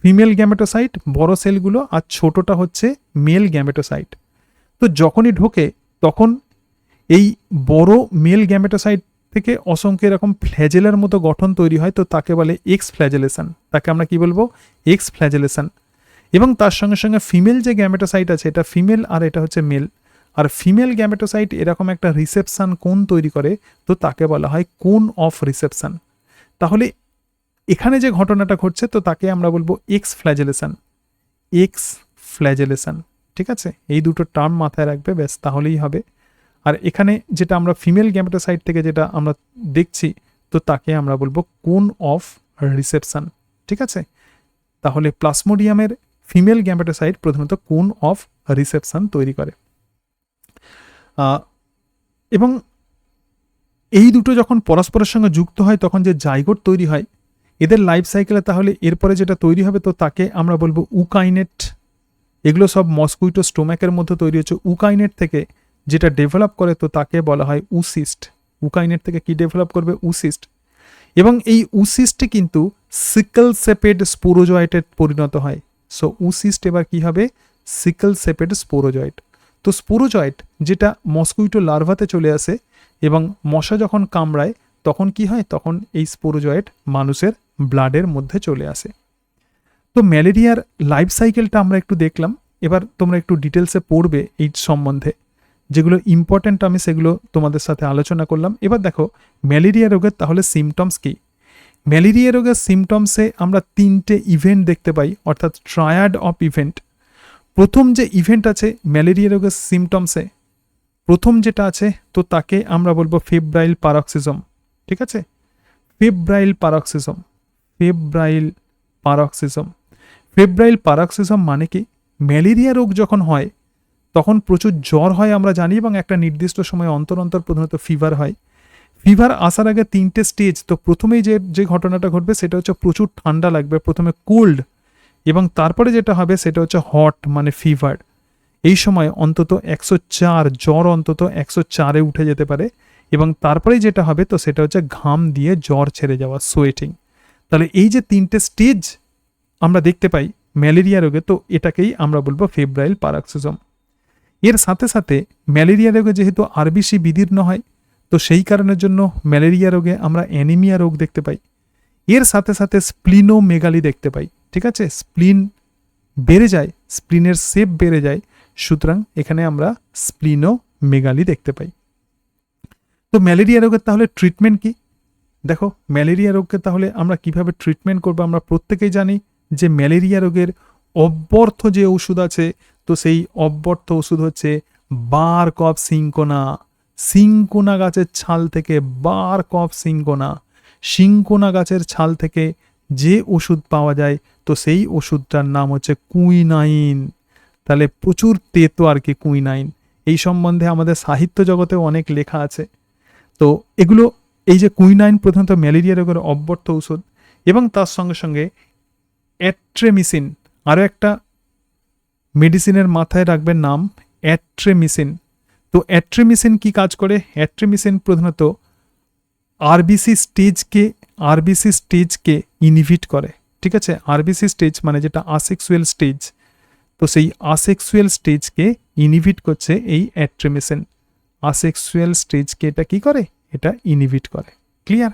ফিমেল গ্যামেটোসাইট, বড় সেলগুলো, আর ছোটটা হচ্ছে মেল গ্যামেটোসাইট। তো যখনই ঢোকে তখন এই বড় মেল গ্যামেটোসাইট থেকে অসংখ্য এরকম ফ্ল্যাজেলের মতো গঠন তৈরি হয়, তো তাকে বলে এক্স ফ্ল্যাজেলেশন, তাকে আমরা কি বলবো, এক্স ফ্ল্যাজেলেশন। এবং তার সঙ্গে সঙ্গে ফিমেল যে গ্যামেটোসাইট আছে এটা ফিমেল আর এটা হচ্ছে মেল, আর ফিমেল গ্যামেটোসাইট এরকম একটা রিসেপশন কোণ তৈরি করে, তো তাকে বলা হয় কোণ অফ রিসেপশন। তাহলে এখানে যে ঘটনাটা ঘটছে তো তাকে আমরা বলবো এক্স ফ্ল্যাজেলেশন, এক্স ফ্ল্যাজেলেশন, ঠিক আছে। এই দুটো টার্ম মাথায় রাখবে, ব্যাস তাহলেই হবে। আর এখানে যেটা আমরা ফিমেল গ্যামেটোসাইট থেকে যেটা আমরা দেখছি তো তাকে আমরা বলবো কোণ অফ রিসেপশন, ঠিক আছে। তাহলে প্লাজমোডিয়ামের ফিমেল গ্যামেটোসাইট প্রধানত কোণ অফ রিসেপশন তৈরি করে। এবং এই দুটো যখন পরস্পরের সঙ্গে যুক্ত হয় তখন যে জাইগোট তৈরি হয় এদের লাইফ সাইকেলে, তাহলে এরপরে যেটা তৈরি হবে তো তাকে আমরা বলবো উকাইনেট। এগুলো সব মসকুইটো স্টোম্যাকের মধ্যে তৈরি হচ্ছে। উকাইনেট থেকে যেটা ডেভেলপ করে তো তাকে বলা হয় উসিস্ট। উকাইনেট থেকে কি ডেভেলপ করবে, উসিস্ট। এবং এই উসিস্টে কিন্তু সিকল সেপেড স্পোরোজয়েটে পরিণত হয়। সো উসিস্ট এবার কি হবে, সিকল সেপেড স্পোরোজয়েট। তো স্পোরোজয়েট যেটা মসকুইটো লার্ভাতে চলে আসে এবং মশা যখন কামড়ায় তখন কি হয়, তখন এই স্পোরোজয়েট মানুষের ব্লাডের মধ্যে চলে আসে। তো তো ম্যালেরিয়ার লাইফ সাইকেলটা আমরা একটু দেখলাম, এবার তোমরা একটু ডিটেলসে পড়বে এই সম্বন্ধে, যেগুলো ইম্পর্ট্যান্ট আমি সেগুলো তোমাদের সাথে আলোচনা করলাম। এবার দেখো ম্যালেরিয়া রোগের তাহলে সিমটমস কী। ম্যালেরিয়া রোগের সিমটমসে আমরা 3টে ইভেন্ট দেখতে পাই, অর্থাৎ ট্রায়াড অফ ইভেন্ট। প্রথম যে ইভেন্ট আছে ম্যালেরিয়া রোগের সিমটমসে, প্রথম যেটা আছে তো তাকে আমরা বলবো ফেব্রাইল পারক্সিজম। ঠিক আছে, febrile peroxisome, febrile peroxisome. Febrile peroxisome মানে কি, ম্যালেরিয়া রোগ যখন হয় তখন প্রচুর জ্বর হয় আমরা জানি, এবং একটা নির্দিষ্ট সময় অন্তর অন্তর প্রধানত ফিভার হয়। ফিভার আসার আগে 3টে স্টেজ। তো প্রথমেই যে ঘটনাটা ঘটবে সেটা হচ্ছে প্রচুর ঠান্ডা লাগবে, প্রথমে কোল্ড, এবং তারপরে যেটা হবে সেটা হচ্ছে হট মানে ফিভার। এই সময় অন্তত 104, জ্বর অন্তত 104-এ উঠে যেতে পারে, এবং তারপরে যেটা হবে তো সেটা হচ্ছে ঘাম দিয়ে জ্বর ছেড়ে যাওয়া, সোয়েটিং। তাহলে এই যে 3টে স্টেজ আমরা দেখতে পাই ম্যালেরিয়া রোগে, তো এটাকেই আমরা বলবো ফেব্রাইল পারক্সিজম। এর সাথে সাথে ম্যালেরিয়া রোগে যেহেতু আরবিসি বিদীর্ণ হয়, তো সেই কারণের জন্য ম্যালেরিয়া রোগে আমরা অ্যানিমিয়া রোগ দেখতে পাই। এর সাথে সাথে স্প্লিনোমেগালি দেখতে পাই। ঠিক আছে, স্প্লিন বেড়ে যায়, স্প্লিনের শেপ বেড়ে যায়, সুতরাং এখানে আমরা স্প্লিনোমেগালি দেখতে পাই। তো ম্যালেরিয়া রোগের তাহলে ট্রিটমেন্ট কি? দেখো ম্যালেরিয়া রোগকে তাহলে আমরা কিভাবে ট্রিটমেন্ট করবো, আমরা প্রত্যেকেই জানি যে ম্যালেরিয়া রোগের অব্যর্থ যে ওষুধ আছে, তো সেই অব্যর্থ ওষুধ হচ্ছে বার্ক অফ সিঙ্কোনা। সিঙ্কোনা গাছের ছাল থেকে বার্ক অফ সিঙ্কোনা, সিঙ্কোনা গাছের ছাল থেকে যে ওষুধ পাওয়া যায় তো সেই ওষুধটার নাম হচ্ছে কুইনাইন। তাহলে প্রচুর তেতো আর কি কুইনাইন। এই সম্বন্ধে আমাদের সাহিত্য জগতেও অনেক লেখা আছে। তো এগুলো, এই যে কুইনাইন প্রধানত ম্যালেরিয়া রোগের অব্যর্থ ওষুধ, এবং তার সঙ্গে সঙ্গে অ্যাট্রেমিসিন, আরও একটা মেডিসিনের মাথায় রাখবেন নাম অ্যাট্রেমিসিন। তো অ্যাট্রেমিসিন কি কাজ করে? অ্যাট্রেমিসিন প্রধানত আরবিসি স্টেজকে ইনহিবিট করে। ঠিক আছে, আরবিসি স্টেজ মানে যেটা আসেক্সুয়াল স্টেজ, তো সেই আসেক্সুয়াল স্টেজকে ইনহিবিট করছে এই অ্যাট্রেমিসিন। আসেক্সুয়াল স্টেজকে এটা কি করে? এটা ইনহিবিট করে। ক্লিয়ার?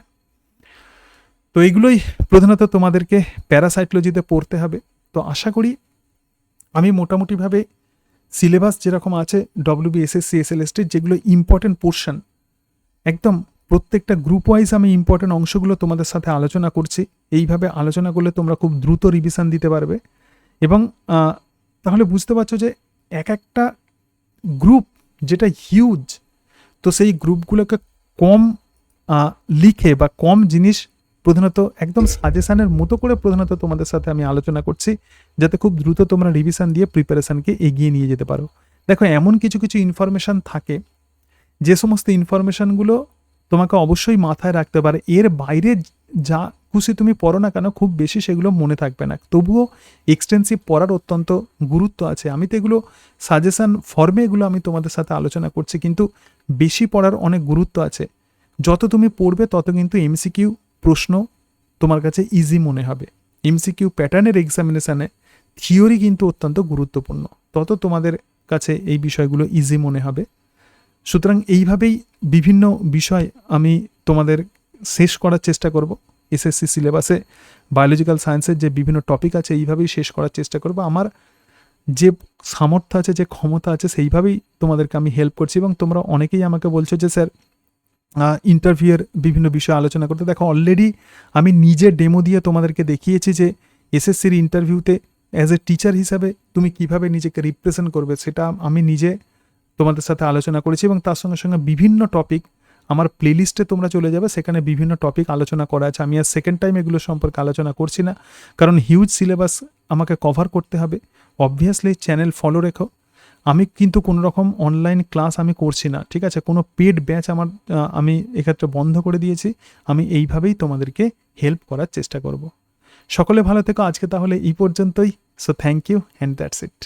তো এইগুলোই প্রধানত তোমাদেরকে প্যারাসাইটোলজিতে পড়তে হবে। তো আশা করি আমি মোটামুটিভাবে সিলেবাস যেরকম আছে ডব্লিউবিএসএসসি এসএলএসটির যেগুলো ইম্পর্টেন্ট পোর্শন, একদম প্রত্যেকটা গ্রুপ ওয়াইজ আমি ইম্পর্টেন্ট অংশগুলো তোমাদের সাথে আলোচনা করছি। এইভাবে আলোচনা করলে তোমরা খুব দ্রুত রিভিশন দিতে পারবে, এবং তাহলে বুঝতে পারছো যে এক একটা গ্রুপ যেটা হিউজ, তো সেই গ্রুপগুলোকে কম লিখে বা কম জিনিস প্রধানত একদম সাজেশানের মতো করে প্রধানত তোমাদের সাথে আমি আলোচনা করছি, যাতে খুব দ্রুত তোমরা রিভিশন দিয়ে প্রিপারেশানকে এগিয়ে নিয়ে যেতে পারো। দেখো এমন কিছু কিছু ইনফরমেশান থাকে যে সমস্ত ইনফরমেশানগুলো তোমাকে অবশ্যই মাথায় রাখতে পারে, এর বাইরে যা খুশি তুমি পড়ো না কেন খুব বেশি সেগুলো মনে থাকবে না, তবুও এক্সটেন্সিভ পড়ার অত্যন্ত গুরুত্ব আছে। আমি তো এগুলো সাজেশান ফর্মে এগুলো আমি তোমাদের সাথে আলোচনা করছি, কিন্তু বেশি পড়ার অনেক গুরুত্ব আছে। যত তুমি পড়বে তত কিন্তু এমসিকিউ প্রশ্ন তোমার কাছে ইজি মনে হবে। এমসিকিউ প্যাটার্নের এক্সামিনেশানে থিওরি কিন্তু অত্যন্ত গুরুত্বপূর্ণ, তত তোমাদের কাছে এই বিষয়গুলো ইজি মনে হবে। সুতরাং এইভাবেই বিভিন্ন বিষয় আমি তোমাদের শেষ করার চেষ্টা করব। এসএসসি সিলেবাসে বায়োলজিক্যাল সায়েন্সের যে বিভিন্ন টপিক আছে এইভাবেই শেষ করার চেষ্টা করব। আমার যে সামর্থ্য আছে, যে ক্ষমতা আছে, সেইভাবেই তোমাদেরকে আমি হেল্প করছি। এবং তোমরা অনেকেই আমাকে বলছো যে স্যার ইন্টারভিউয়ের বিভিন্ন বিষয় আলোচনা করতে। দেখো অলরেডি আমি নিজে ডেমো দিয়ে তোমাদেরকে দেখিয়েছি যে এসএসসির ইন্টারভিউতে অ্যাজ এ টিচার হিসাবে তুমি কিভাবে নিজেকে রিপ্রেজেন্ট করবে, সেটা আমি নিজে তোমাদের সাথে আলোচনা করেছি। এবং তার সঙ্গে সঙ্গে বিভিন্ন টপিক আমার প্লেলিস্টে তোমরা চলে যাবে, সেখানে বিভিন্ন টপিক আলোচনা করা আছে। আমি আর সেকেন্ড টাইম এগুলো সম্পর্কে আলোচনা করছি না, কারণ হিউজ সিলেবাস আমাকে কভার করতে হবে। অবভিয়াসলি চ্যানেল ফলো রেখো। আমি কিন্তু কোনো রকম অনলাইন ক্লাস আমি করছি না, ঠিক আছে? কোনো পেড ব্যাচ আমি এক্ষেত্রে বন্ধ করে দিয়েছি। আমি এইভাবেই তোমাদেরকে হেল্প করার চেষ্টা করব। সকলে ভালো থেকো। আজকে তাহলে এই পর্যন্তই। So thank you and that's it.